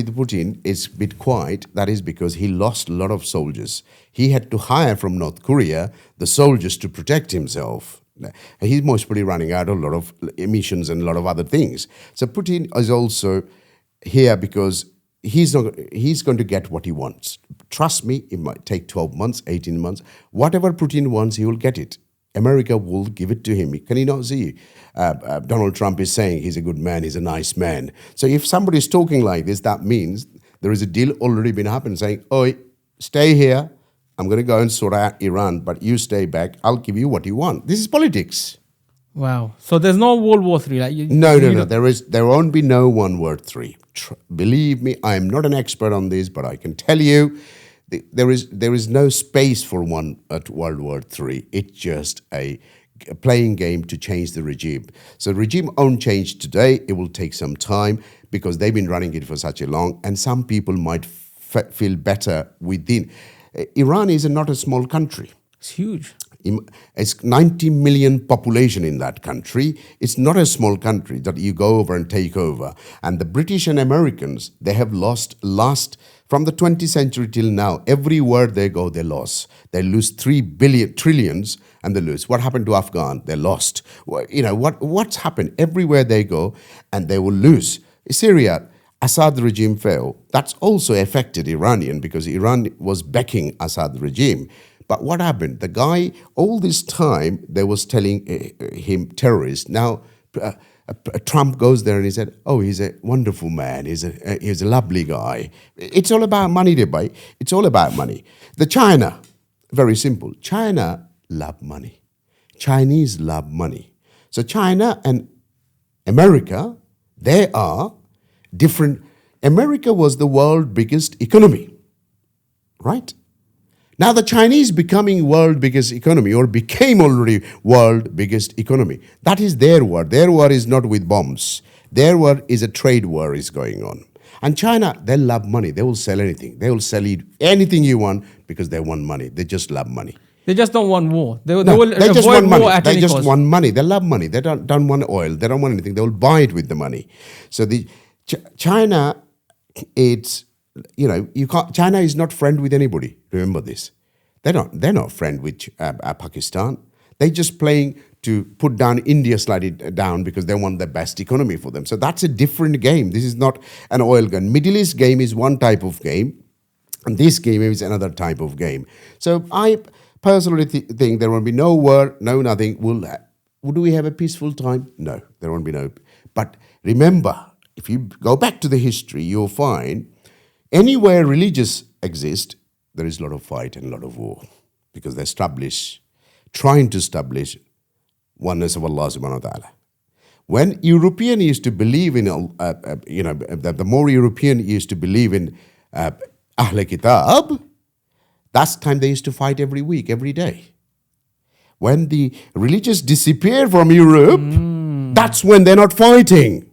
the Putin is a bit quiet. That is because he lost a lot of soldiers. He had to hire from North Korea the soldiers to protect himself. He's most probably running out of a lot of emissions and a lot of other things. So Putin is also here because he's going to get what he wants. Trust me, it might take 12 months, 18 months. Whatever Putin wants, he will get it. America will give it to him. Can he not see? Donald Trump is saying he's a good man, he's a nice man. So if somebody is talking like this, that means there is a deal already been happened saying, "Oi, stay here. I'm going to go and sort out Iran, but you stay back. I'll give you what you want." This is politics. Wow. So there's no World War III. No. There won't be no World War III. Believe me, I am not an expert on this, but I can tell you, there is no space for one at World War III. It's just a playing game to change the regime. So the regime won't change today. It will take some time because they've been running it for such a long, and some people might feel better within. Iran is not a small country. It's huge. It's 90 million population in that country. It's not a small country that you go over and take over. And the British and Americans, they have lost from the 20th century till now, every word they go, they lose. They lose 3 billion trillions and they lose. What happened to Afghan? They lost. What's happened? Everywhere they go and they will lose. Syria, Assad regime fell. That's also affected Iranian because Iran was backing Assad regime. But what happened? The guy, all this time, they was telling him terrorist. Now, Trump goes there and he said, "Oh, he's a wonderful man. He's a lovely guy." It's all about money, Dubai. It's all about money. The China, very simple. China love money. Chinese love money. So China and America, they are different. America was the world's biggest economy, right? Now the Chinese becoming world biggest economy or became already world biggest economy. That is their war. Their war is not with bombs. Their war is a trade war is going on. And China, they love money. They will sell anything. They will sell you anything you want because they want money. They just love money. They just don't want war. They will just avoid want money. war at They any just cost. want money. They love money. They don't want oil. They don't want anything. They will buy it with the money. So the China, it's you can't. China is not friend with anybody. Remember this. They're not friend with Pakistan. They're just playing to put down India slightly down because they want the best economy for them. So that's a different game. This is not an oil gun. Middle East game is one type of game, and this game is another type of game. So I personally think there will be no war, no nothing. Do we have a peaceful time? No, there won't be no. But remember, if you go back to the history, you'll find anywhere religious exist, there is a lot of fight and a lot of war because they're trying to establish oneness of Allah subhanahu wa ta'ala. When European used to believe in, the more European used to believe in Ahl Kitab, that's time they used to fight every week, every day. When the religious disappear from Europe, that's when they're not fighting.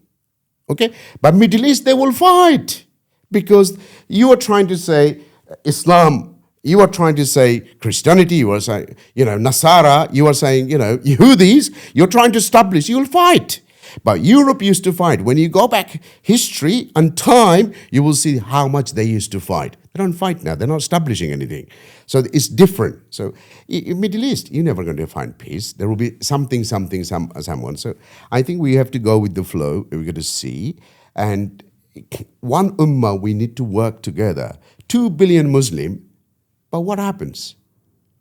Okay? But Middle East, they will fight because you are trying to say Islam, you are trying to say Christianity, you are saying, Nasara, you are saying, Yehudis, you're trying to establish, you will fight. But Europe used to fight. When you go back history and time, you will see how much they used to fight. They don't fight now. They're not establishing anything. So it's different. So in Middle East, you're never going to find peace. There will be someone. So I think we have to go with the flow. We're going to see. And one ummah, we need to work together. 2 billion Muslim. But what happens?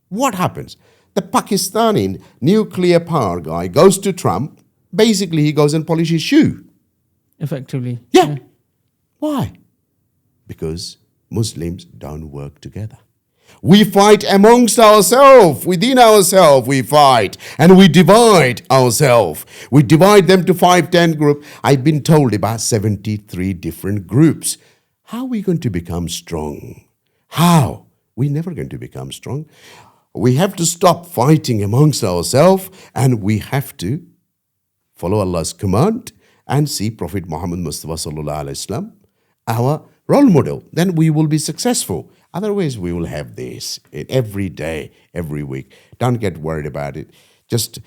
What happens? The Pakistani nuclear power guy goes to Trump. Basically, he goes and polishes his shoe. Effectively. Yeah. Why? Because Muslims don't work together. We fight amongst ourselves, within ourselves we fight, and we divide ourselves. We divide them to 5-10 groups. I've been told about 73 different groups. How are we going to become strong? How? We're never going to become strong. We have to stop fighting amongst ourselves, and we have to follow Allah's command and see Prophet Muhammad Mustafa sallallahu alaihi wasallam, our role model. Then we will be successful. Otherwise, we will have this every day, every week. Don't get worried about it. Just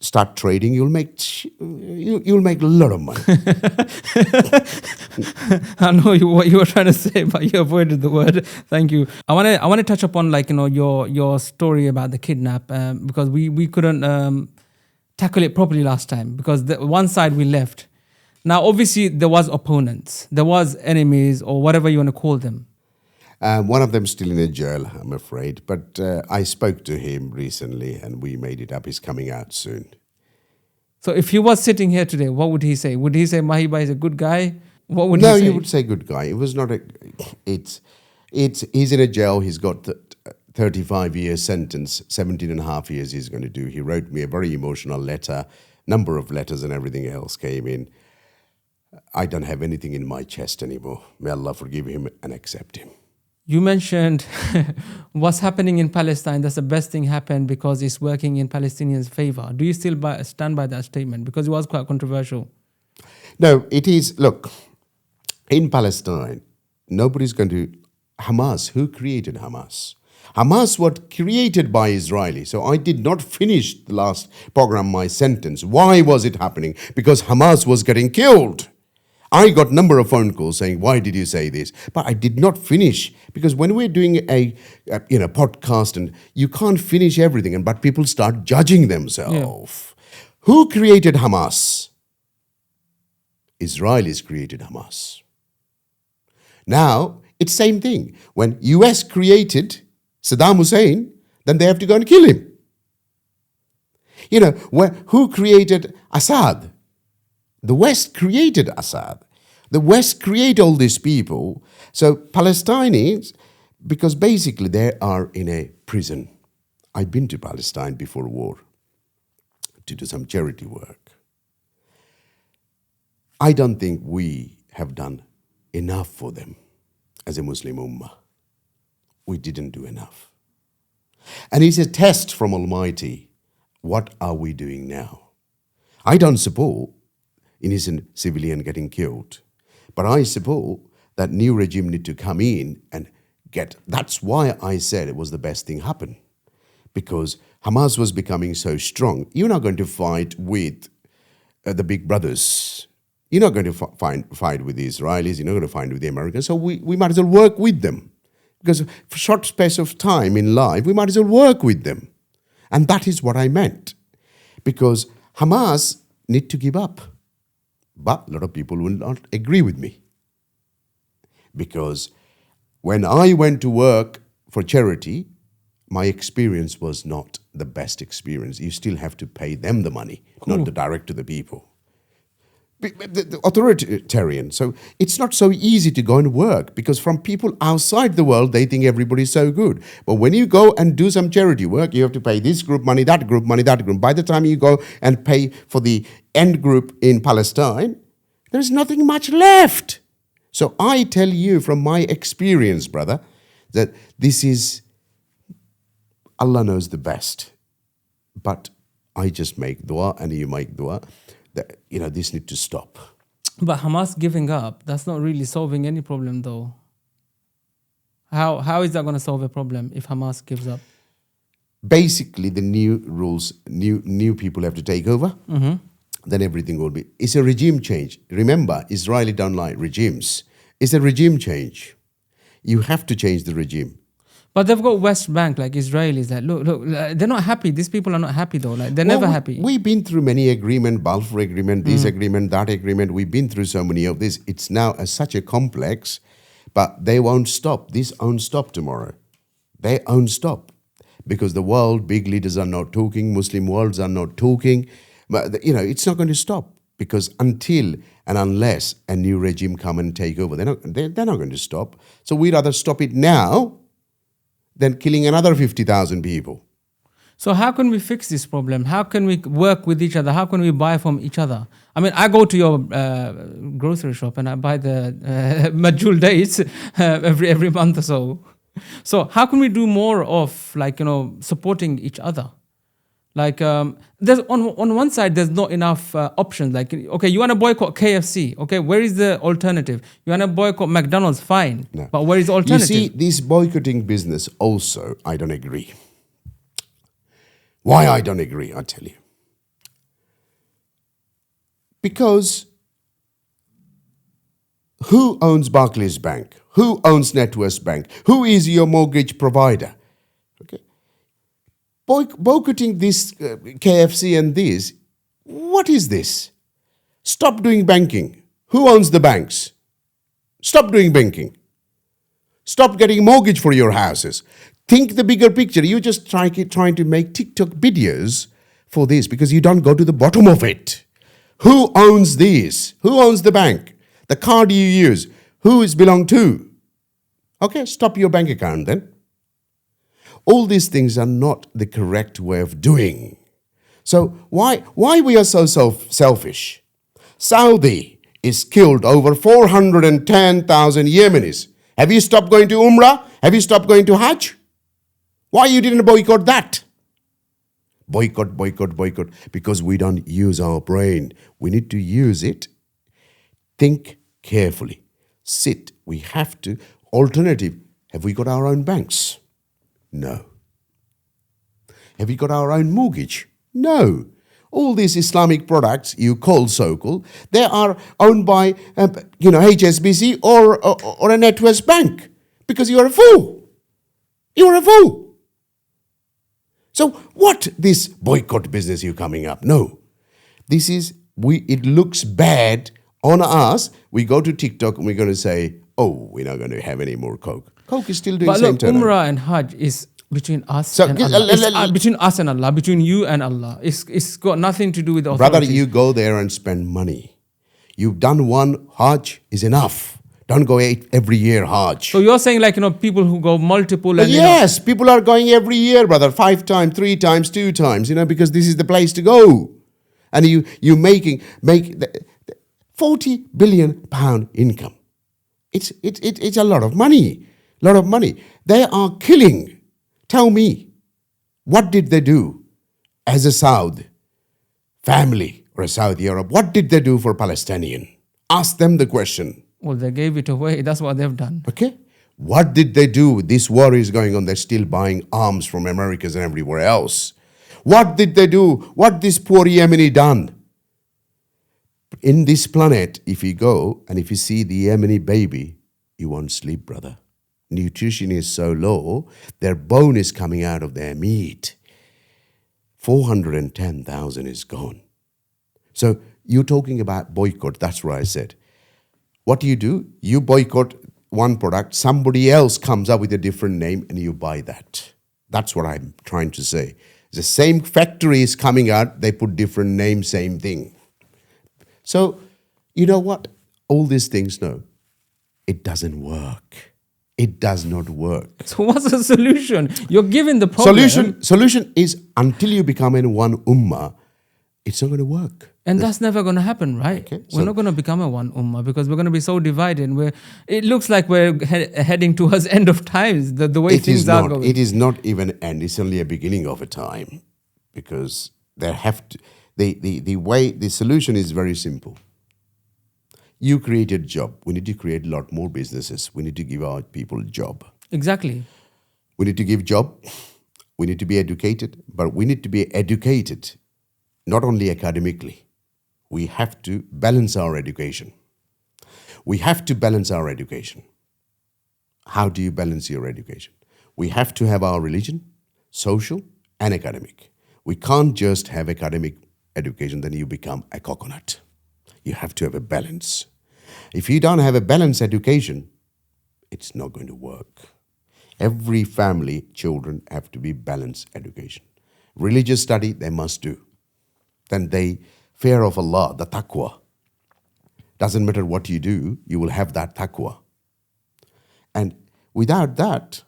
start trading. You'll make a lot of money. I know what you were trying to say, but you avoided the word. Thank you. I want to touch upon your story about the kidnap because we couldn't tackle it properly last time because the one side we left. Now, obviously, there was opponents, there was enemies, or whatever you want to call them. One of them still in a jail, I'm afraid. But I spoke to him recently, and we made it up. He's coming out soon. So, if he was sitting here today, what would he say? Would he say Mahee Bhai is a good guy? What would he say? No, he would say good guy. It was not a. He's in a jail. He's got 35-year sentence. 17 and a half years he's going to do. He wrote me a very emotional letter. Number of letters and everything else came in. I don't have anything in my chest anymore. May Allah forgive him and accept him. You mentioned what's happening in Palestine. That's the best thing happened because it's working in Palestinians' favor. Do you still stand by that statement? Because it was quite controversial. No, it is. Look, in Palestine, nobody's going to. Hamas, who created Hamas? Hamas was created by Israelis. So I did not finish the last program, my sentence. Why was it happening? Because Hamas was getting killed. I got a number of phone calls saying, why did you say this? But I did not finish because when we're doing a podcast and you can't finish everything, but people start judging themselves. Yeah. Who created Hamas? Israelis created Hamas. Now, it's same thing. When US created Saddam Hussein, then they have to go and kill him. Who created Assad? The West created Assad. The West created all these people. So Palestinians, because basically they are in a prison. I've been to Palestine before war to do some charity work. I don't think we have done enough for them as a Muslim ummah. We didn't do enough. And it's a test from Almighty. What are we doing now? I don't support innocent civilian getting killed. But I support that new regime need to come in and get. That's why I said it was the best thing happen. Because Hamas was becoming so strong. You're not going to fight with the big brothers. You're not going to fight with the Israelis. You're not going to fight with the Americans. So we might as well work with them. Because for a short space of time in life, we might as well work with them. And that is what I meant. Because Hamas need to give up. But a lot of people will not agree with me. Because when I went to work for charity, my experience was not the best experience. You still have to pay them the money, not the direct to the people. The authoritarian. So it's not so easy to go and work because from people outside the world, they think everybody's so good. But when you go and do some charity work, you have to pay this group money, that group money, that group. By the time you go and pay for the end group in Palestine, there's nothing much left. So I tell you from my experience, brother, that this is, Allah knows the best. But I just make dua and you make dua. That, this need to stop. But Hamas giving up, that's not really solving any problem though. How is that going to solve a problem if Hamas gives up? Basically, the new rules, new people have to take over. Mm-hmm. then everything will be. It's a regime change. Remember, Israeli don't like regimes. It's a regime change. You have to change the regime. But they've got West Bank, like Israelis. Like, look, they're not happy. These people are not happy though. Like, they're never happy. We've been through many agreement, Balfour Agreement, this agreement, that agreement. We've been through so many of this. It's now such a complex, but they won't stop. This won't stop tomorrow. They won't stop because the world, big leaders are not talking. Muslim worlds are not talking. But it's not going to stop because until and unless a new regime come and take over, they're not going to stop. So we'd rather stop it now than killing another 50,000 people. So how can we fix this problem? How can we work with each other? How can we buy from each other? I mean, I go to your grocery shop and I buy the Majul dates every month or so. So how can we do more of supporting each other? Like there's on one side there's not enough options. Like, okay, you want to boycott KFC? Okay, where is the alternative? You want to boycott McDonald's? Fine, no. But where is the alternative? You see, this boycotting business also, I don't agree. Why I don't agree, I'll tell you. Because who owns Barclays Bank? Who owns NatWest Bank? Who is your mortgage provider? Okay. Boycotting this KFC and this, what is this? Stop doing banking. Who owns the banks? Stop doing banking. Stop getting mortgage for your houses. Think the bigger picture. You just trying to make TikTok videos for this because you don't go to the bottom of it. Who owns this? Who owns the bank? The card you use, who is belong to? Okay, stop your bank account then. All these things are not the correct way of doing. So why we are so selfish? Saudi is killed over 410,000 Yemenis. Have you stopped going to Umrah? Have you stopped going to Hajj? Why you didn't boycott that? Boycott. Because we don't use our brain. We need to use it. Think carefully. Sit. We have to. Alternative, have we got our own banks? No. Have we got our own mortgage? No. All these Islamic products you call so-called, they are owned by HSBC or a NatWest Bank because you are a fool. You are a fool. So what this boycott business you coming up? No. This is, it looks bad on us. We go to TikTok and we're going to say, oh, we're not going to have any more Coke. Coke is still doing the same turnover. Umrah and Hajj is between us and Allah. Between us and Allah, between you and Allah. It's got nothing to do with the authorities. Brother, you go there and spend money. You've done one Hajj is enough. Don't go every year Hajj. So you're saying people who go multiple and yes, people are going every year, brother, 5 times, 3 times, 2 times, because this is the place to go. And you make the 40 billion pound income. It's a lot of money. Lot of money. They are killing. Tell me, what did they do as a Saudi family or a Saudi Arab? What did they do for Palestinian? Ask them the question. Well, they gave it away. That's what they've done. Okay. What did they do? This war is going on. They're still buying arms from Americans and everywhere else. What did they do? What this poor Yemeni done? In this planet, if you go and if you see the Yemeni baby, you won't sleep, brother. Nutrition is so low, their bone is coming out of their meat. 410,000 is gone. So you're talking about boycott. That's what I said. What do? You boycott one product, somebody else comes up with a different name and you buy that. That's what I'm trying to say. The same factory is coming out, they put different name, same thing. So, you know what? All these things, no, it doesn't work. It does not work. So what's the solution? You're given the problem. Solution is until you become in one ummah, it's not going to work. And that's never going to happen, right? Okay, we're not going to become a one ummah because we're going to be so divided. It looks like we're heading towards end of times, the way things are going. It is not even end. It's only a beginning of a time because there have to... The solution is very simple. You created job. We need to create a lot more businesses. We need to give our people a job. Exactly. We need to give job. We need to be educated, but we need to be educated not only academically. we have to balance our education. We have to balance our education. How do you balance your education? We have to have our religion, social, and academic. We can't just have academic education, then you become a coconut. You have to have a balance. If you don't have a balanced education, it's not going to work. Every family, children have to be balanced education. Religious study, they must do. Then they fear of Allah, the taqwa. Doesn't matter what you do, you will have that taqwa. And without that,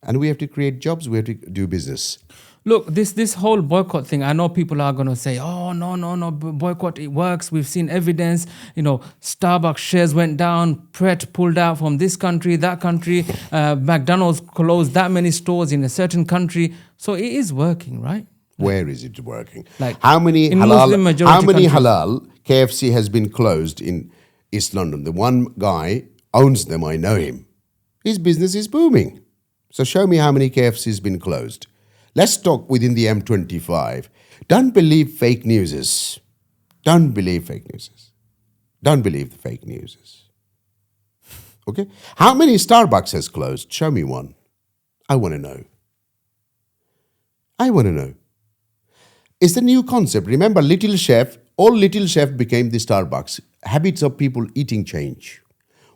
and we have to create jobs, we have to do business. Look, this whole boycott thing, I know people are going to say, oh, no, boycott, it works. We've seen evidence. Starbucks shares went down, Pret pulled out from this country, that country, McDonald's closed that many stores in a certain country. So it is working, right? Where is it working? Like how many in halal KFC has been closed in East London? The one guy owns them, I know him. His business is booming. So show me how many KFC has been closed. Let's talk within the M25. Don't believe fake news. Don't believe fake news. Don't believe the fake news. Okay? How many Starbucks has closed? Show me one. I want to know. It's the new concept. Remember, Little Chef, all Little Chef became the Starbucks. Habits of people eating change.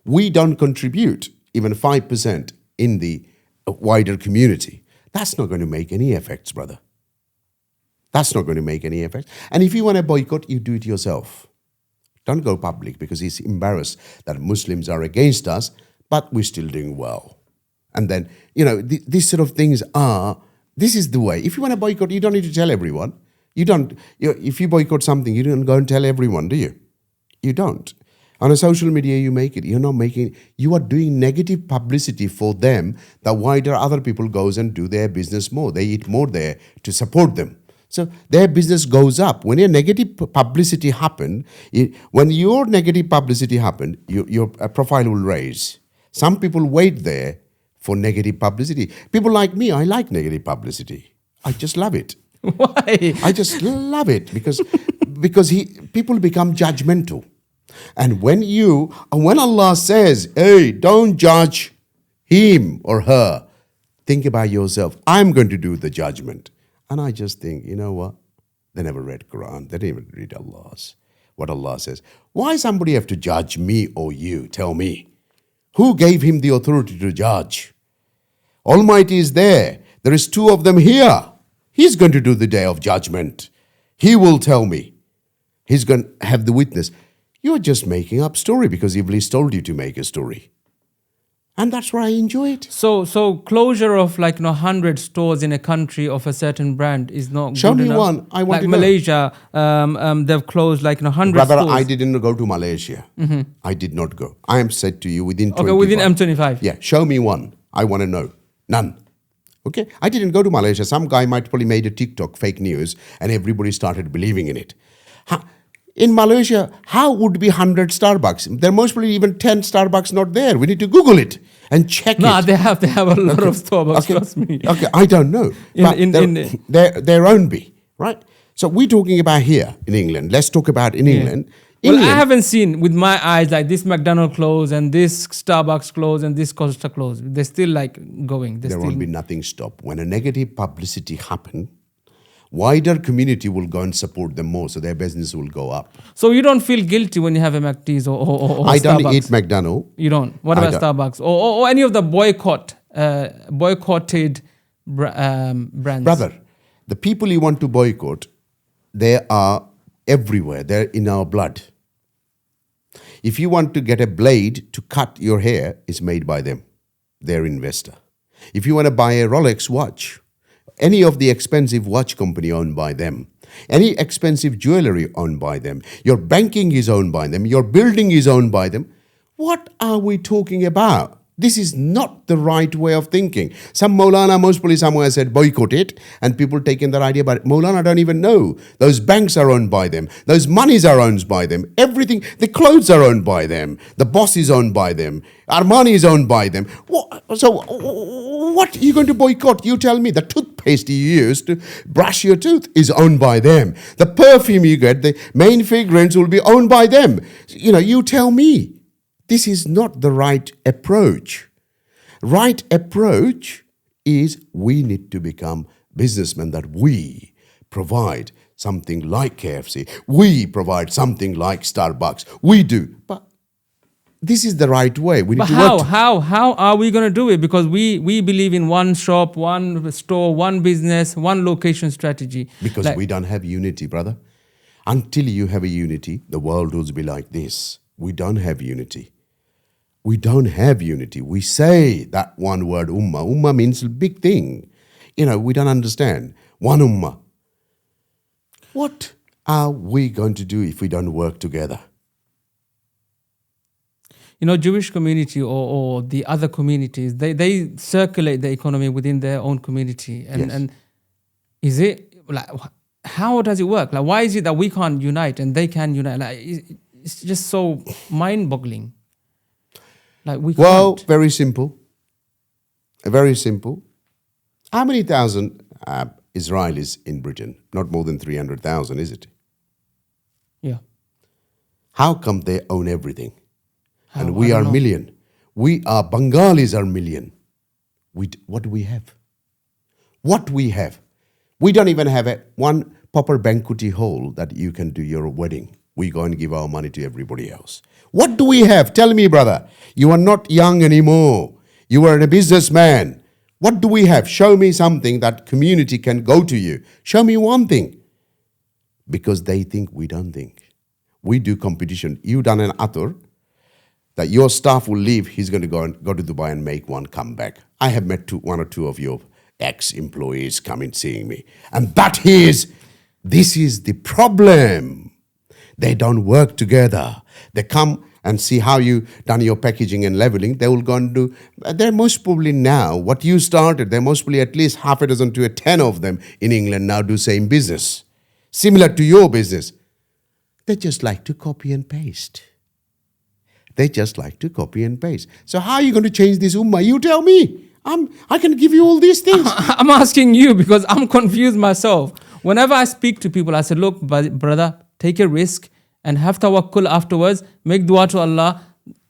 We don't contribute even 5% in the wider community. That's not going to make any effects, brother. That's not going to make any effects. And if you want to boycott, you do it yourself. Don't go public because he's embarrassed that Muslims are against us, but we're still doing well. And then, these sort of things this is the way. If you want to boycott, you don't need to tell everyone. If you boycott something, you don't go and tell everyone, do you? You don't. On a social media, you make it. You are doing negative publicity for them. The wider other people goes and do their business more. They eat more there to support them. So their business goes up. When your negative publicity happened, your profile will raise. Some people wait there for negative publicity. People like me, I like negative publicity. I just love it. Why? I just love it because people become judgmental. And when Allah says, hey, don't judge him or her, think about yourself. I'm going to do the judgment. And I just think, you know what? They never read Quran. They didn't even read Allah's. What Allah says. Why somebody have to judge me or you? Tell me. Who gave him the authority to judge? Almighty is there. There is two of them here. He's going to do the day of judgment. He will tell me. He's going to have the witness. You're just making up story because Iblis told you to make a story. And that's why I enjoy it. So closure of 100 stores in a country of a certain brand is not Show good me enough. one. I want to know. Malaysia, they've closed 100 Brother, stores. I didn't go to Malaysia. Mm-hmm. I did not go. I am said to you within 25. Okay, within M25. Yeah, show me one. I want to know. None. Okay, I didn't go to Malaysia. Some guy might probably made a TikTok fake news and everybody started believing in it. In Malaysia, how would be 100 Starbucks? There most probably even 10 Starbucks not there. We need to Google it and check it. No, they have a lot of Starbucks, trust me. Okay, I don't know. There won't be, right? So we're talking about here in England. Let's talk about in England. Well, I haven't seen with my eyes this McDonald's closed and this Starbucks closed and this Costa closed. They're still going. There will be nothing stop. When a negative publicity happens, wider community will go and support them more, so their business will go up. So you don't feel guilty when you have a McD's or I Starbucks? don't eat McDonald's. You don't? What about Starbucks? Or any of the boycotted brands? Brother, the people you want to boycott, they are everywhere. They're in our blood. If you want to get a blade to cut your hair, it's made by them. They're investor. If you want to buy a Rolex watch, any of the expensive watch company owned by them, any expensive jewelry owned by them, your banking is owned by them, your building is owned by them. What are we talking about? This is not the right way of thinking. Some Maulana most probably somewhere said boycott it, and people taking that idea, but Maulana don't even know. Those banks are owned by them. Those monies are owned by them. Everything, the clothes are owned by them. The boss is owned by them. Armani is owned by them. So what are you going to boycott? You tell me. The toothpaste toothpaste you use to brush your tooth is owned by them. The perfume you get, the main fragrance will be owned by them. You tell me. This is not the right approach. Right approach is we need to become businessmen, that we provide something like KFC. We provide something like Starbucks. We do. But this is the right way. We need But to how? work How are we going to do it? Because we believe in one shop, one store, one business, one location strategy. because we don't have unity, brother. Until you have a unity, the world will be like this. We don't have unity. We don't have unity. We say that one word, ummah. Ummah means a big thing. We don't understand. One ummah. What are we going to do if we don't work together? Jewish community or the other communities, they circulate the economy within their own community. And is it like, how does it work? Like, why is it that we can't unite and they can unite? Like, it's just so mind-boggling. Like, we Well, can't. very simple. Very simple. How many thousand Israelis in Britain? Not more than 300,000, is it? Yeah. How come they own everything? How? And I we don't are know. million. Bengalis are million. What do we have? What we have? We don't even have one proper banquet hall that you can do your wedding. We go and give our money to everybody else. What do we have? Tell me, brother. You are not young anymore. You are a businessman. What do we have? Show me something that community can go to you. Show me one thing. Because they think we don't think. We do competition. You done an atur that your staff will leave. He's going to go to Dubai and make one come back. I have met one or two of your ex-employees coming seeing me. And this is the problem. They don't work together. They come and see how you done your packaging and leveling. They will go and do. They're most probably now, what you started, there must be at least half a dozen to 10 of them in England now do same business. Similar to your business. They just like to copy and paste. They just like to copy and paste. So how are you going to change this ummah? You tell me. I can give you all these things. I'm asking you because I'm confused myself. Whenever I speak to people, I say, look, brother, take a risk and have tawakkul afterwards. Make dua to Allah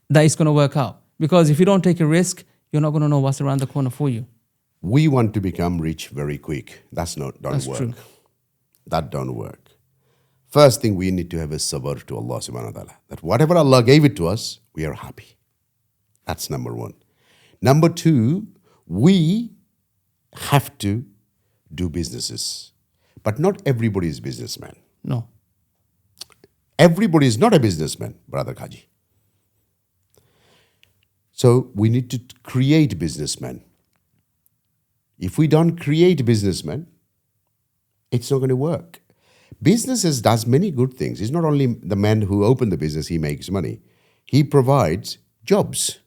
that it's going to work out. Because if you don't take a risk, you're not going to know what's around the corner for you. We want to become rich very quick. That's work. True. That don't work. First thing we need to have is sabr to Allah subhanahu wa ta'ala. That whatever Allah gave it to us, we are happy. That's number one. Number two, we have to do businesses. But not everybody is businessman. No. Everybody is not a businessman, Brother Kaji. So we need to create businessmen. If we don't create businessmen, it's not going to work. Businesses does many good things. It's not only the man who opened the business, he makes money. He provides jobs.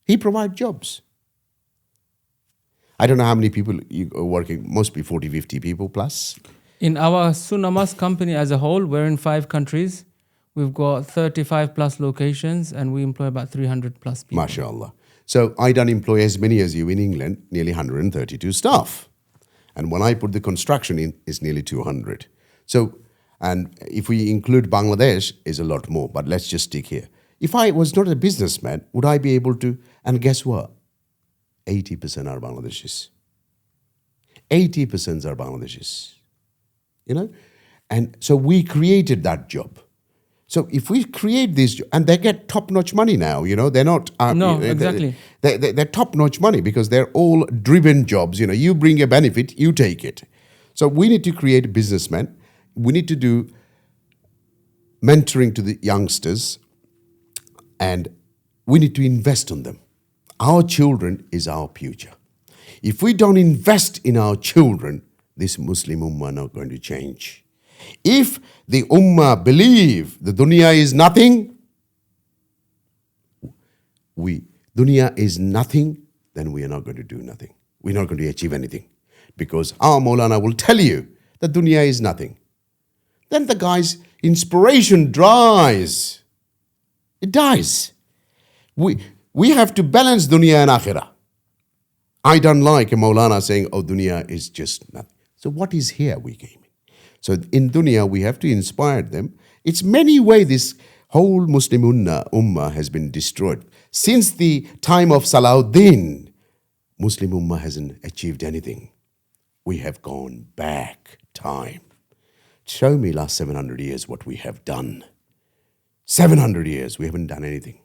He provides jobs. I don't know how many people you are working, must be 40, 50 people plus. In our Sunamas company as a whole, we're in 5 countries. We've got 35 plus locations and we employ about 300 plus people. MashaAllah. So I don't employ as many as you in England, nearly 132 staff. And when I put the construction in, it's nearly 200. So, and if we include Bangladesh, is a lot more, but let's just stick here. If I was not a businessman, would I be able to, and guess what? 80% are Bangladeshis. 80% are Bangladeshis. And so we created that job. So if we create this, and they get top-notch money now, they're not... No, exactly. They're top-notch money because they're all driven jobs. You bring a benefit, you take it. So we need to create businessmen. We need to do mentoring to the youngsters, and we need to invest on them. Our children is our future. If we don't invest in our children, this Muslim ummah not going to change. If the ummah believe the dunya is nothing, dunya is nothing, then we are not going to do nothing. We're not going to achieve anything. Because our Maulana will tell you that dunya is nothing. Then the guy's inspiration dies. It dies. We have to balance dunya and akhirah. I don't like a Maulana saying, oh, dunya is just nothing. So what is here we came in? So in dunya, we have to inspire them. It's many ways this whole Muslim ummah has been destroyed. Since the time of Salahuddin, Muslim ummah hasn't achieved anything. We have gone back time. Show me last 700 years what we have done. 700 years, we haven't done anything.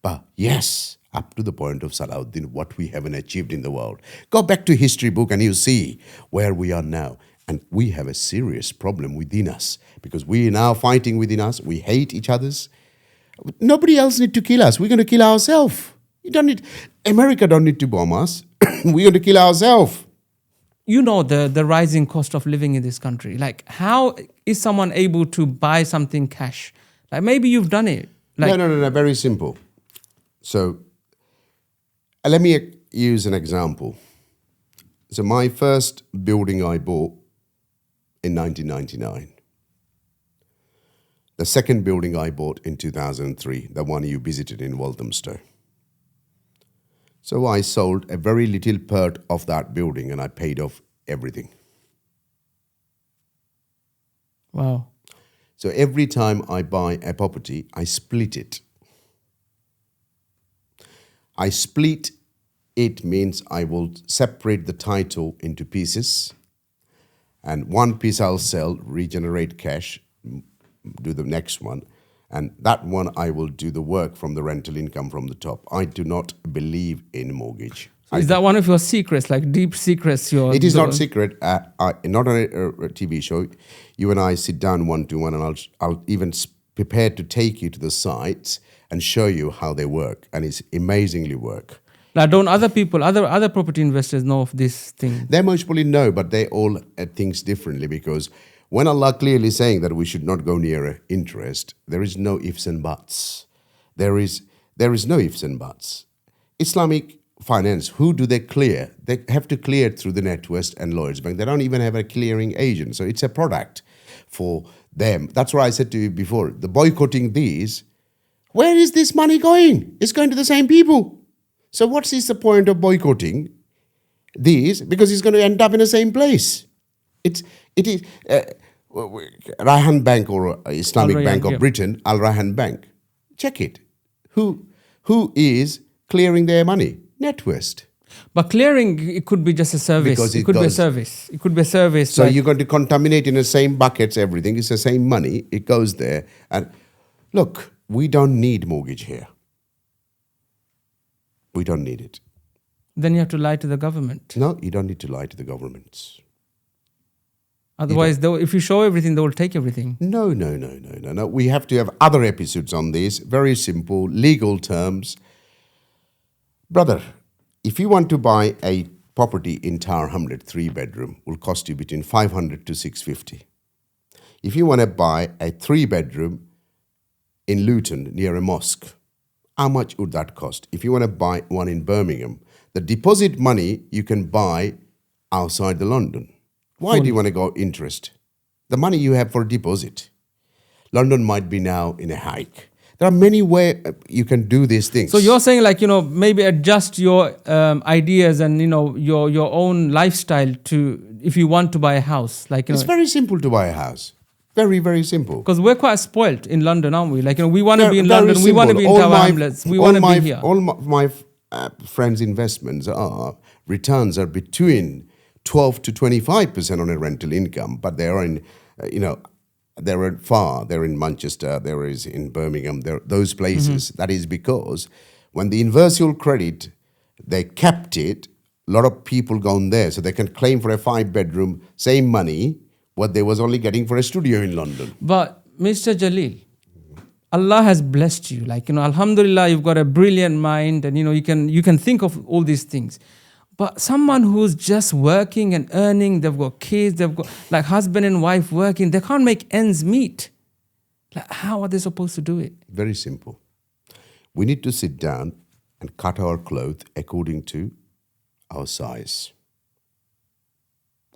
But yes, up to the point of Salahuddin, what we haven't achieved in the world. Go back to history book and you see where we are now. And we have a serious problem within us because we are now fighting within us. We hate each other's. Nobody else need to kill us. We're going to kill ourselves. You don't need, America don't need to bomb us. We're going to kill ourselves. You know the rising cost of living in this country. Like, how is someone able to buy something cash? Like, maybe you've done it. Like, No. Very simple. So, let me use an example. So, my first building I bought in 1999. The second building I bought in 2003, the one you visited in Walthamstow. So I sold a very little part of that building and I paid off everything. wow. So every time I buy a property, I split it. I split it means I will separate the title into pieces. And one piece I'll sell, regenerate cash, do the next one. And that one I will do the work from the rental income from the top. I do not believe in mortgage. Is that one of your secrets, like deep secrets? It is not secret. Not on a TV show. You and I sit down one-to-one and I'll even prepare to take you to the sites and show you how they work. And it's amazingly work. Like, don't other people, other property investors know of this thing? They most probably know, but they all things differently because when Allah clearly saying that we should not go near interest, there is no ifs and buts. There is no ifs and buts. Islamic finance, who do they clear? They have to clear it through the NatWest and Lloyds Bank. They don't even have a clearing agent. So it's a product for them. That's why I said to you before, the boycotting these, where is this money going? It's going to the same people. So what is the point of boycotting these? Because it's going to end up in the same place. It is Rahan Bank or Islamic Bank of Britain, Al Rahan Bank. Check it. Who is clearing their money? NatWest. But clearing, it could be just a service. Because it could be a service. It could be a service. So like, you're going to contaminate in the same buckets, everything. It's the same money. It goes there. And look, we don't need mortgage here. We don't need it. then you have to lie to the government. No, you don't need to lie to the governments. Otherwise, if you show everything, they will take everything. No. We have to have other episodes on this. Very simple, legal terms. Brother, if you want to buy a property in Tower Hamlet, 3-bedroom, will cost you between 500 to 650. If you want to buy a 3-bedroom in Luton near a mosque, how much would that cost? If you want to buy one in Birmingham, the deposit money you can buy outside the London. Why do you want to go interest? The money you have for deposit. London might be now in a hike. There are many ways you can do these things. So you're saying, like, maybe adjust your ideas and, your own lifestyle to, if you want to buy a house. Like, it's very simple to buy a house. Very, very simple. Because we're quite spoilt in London, aren't we? Like, we want to be in London, simple. we want to be in Tower Hamlets, we want to be here. All my friends' investments returns are between 12 to 25% on a rental income, but they are in, they're far. They're in Manchester. There is in Birmingham. Those places. That is because when the universal credit, they kept it. A lot of people gone there, so they can claim for a 5-bedroom, same money what they was only getting for a studio in London. But Mr. Jalil, Allah has blessed you. Like, Alhamdulillah, you've got a brilliant mind, and you can think of all these things. But someone who's just working and earning, they've got kids, they've got like husband and wife working, they can't make ends meet. Like, how are they supposed to do it? Very simple. We need to sit down and cut our clothes according to our size.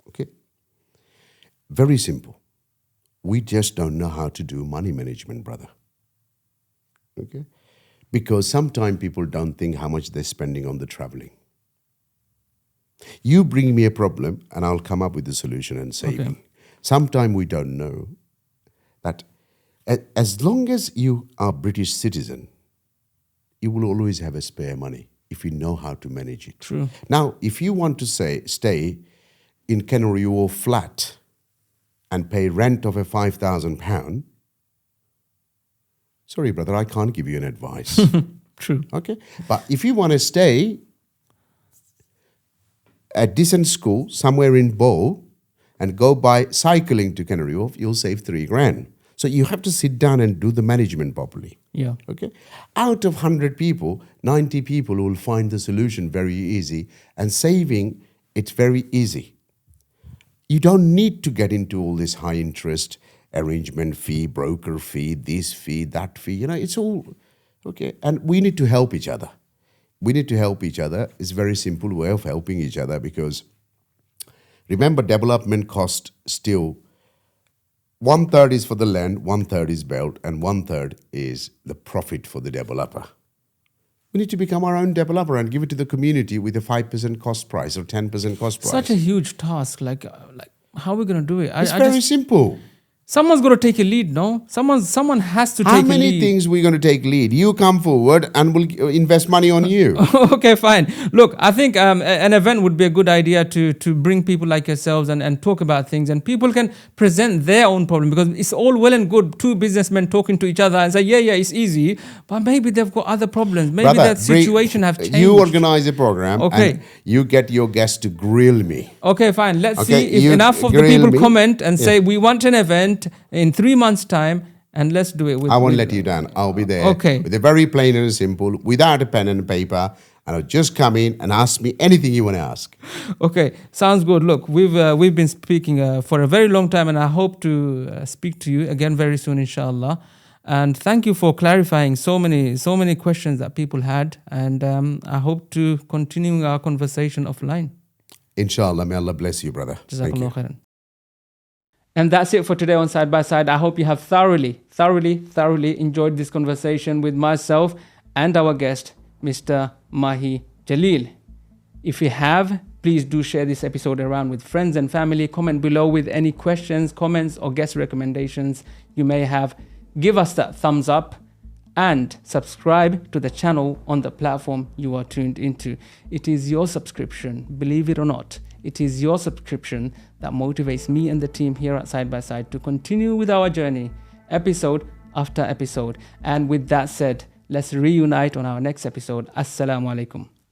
Okay? Very simple. We just don't know how to do money management, brother. Okay? Because sometimes people don't think how much they're spending on the traveling. You bring me a problem and I'll come up with the solution and saving. Okay. Sometimes we don't know that as long as you are British citizen, you will always have a spare money if you know how to manage it. True. Now, if you want to stay in Canary Wharf flat and pay rent of £5,000, sorry, brother, I can't give you an advice. True. Okay? But if you want to stay at a decent school somewhere in Bow and go by cycling to Canary Wharf, you'll save £3,000. So you have to sit down and do the management properly. Yeah. Okay? Out of 100 people, 90 people will find the solution very easy, and saving, it's very easy. You don't need to get into all this high interest arrangement fee, broker fee, this fee, that fee. You know, it's all okay. And we need to help each other. We need to help each other. It's a very simple way of helping each other, because remember, development cost still 1/3 is for the land, 1/3 is built, and 1/3 is the profit for the developer. We need to become our own developer and give it to the community with a 5% cost price or 10% cost price. Such a huge task. Like how are we going to do it? It's very simple. Someone's got to take a lead, no? Someone has to take a lead. How many things we're going to take lead? You come forward and we'll invest money on you. Okay, fine. Look, I think an event would be a good idea to bring people like yourselves and talk about things, and people can present their own problem, because it's all well and good two businessmen talking to each other and say, yeah, it's easy, but maybe they've got other problems. Maybe Brother, that situation have changed. You organize a program, okay, and you get your guests to grill me. Okay, fine. Let's see if you enough of the people comment and say, we want an event in 3 months' time, and let's do it. I won't let you down. I'll be there. Okay. With a very plain and simple, without a pen and paper, and I'll just come in and ask me anything you want to ask. Okay, sounds good. Look, we've been speaking for a very long time, and I hope to speak to you again very soon, inshallah. And thank you for clarifying so many questions that people had, and I hope to continue our conversation offline. Inshallah, may Allah bless you, brother. Thank you. Jazakallah khairan. And that's it for today on Side by Side. I hope you have thoroughly enjoyed this conversation with myself and our guest, Mr. Mahee Jalil. If you have, please do share this episode around with friends and family. Comment below with any questions, comments, or guest recommendations you may have. Give us that thumbs up and subscribe to the channel on the platform you are tuned into. It is your subscription, believe it or not. It is your subscription that motivates me and the team here at Side by Side to continue with our journey, episode after episode. And with that said, let's reunite on our next episode. Assalamu alaikum.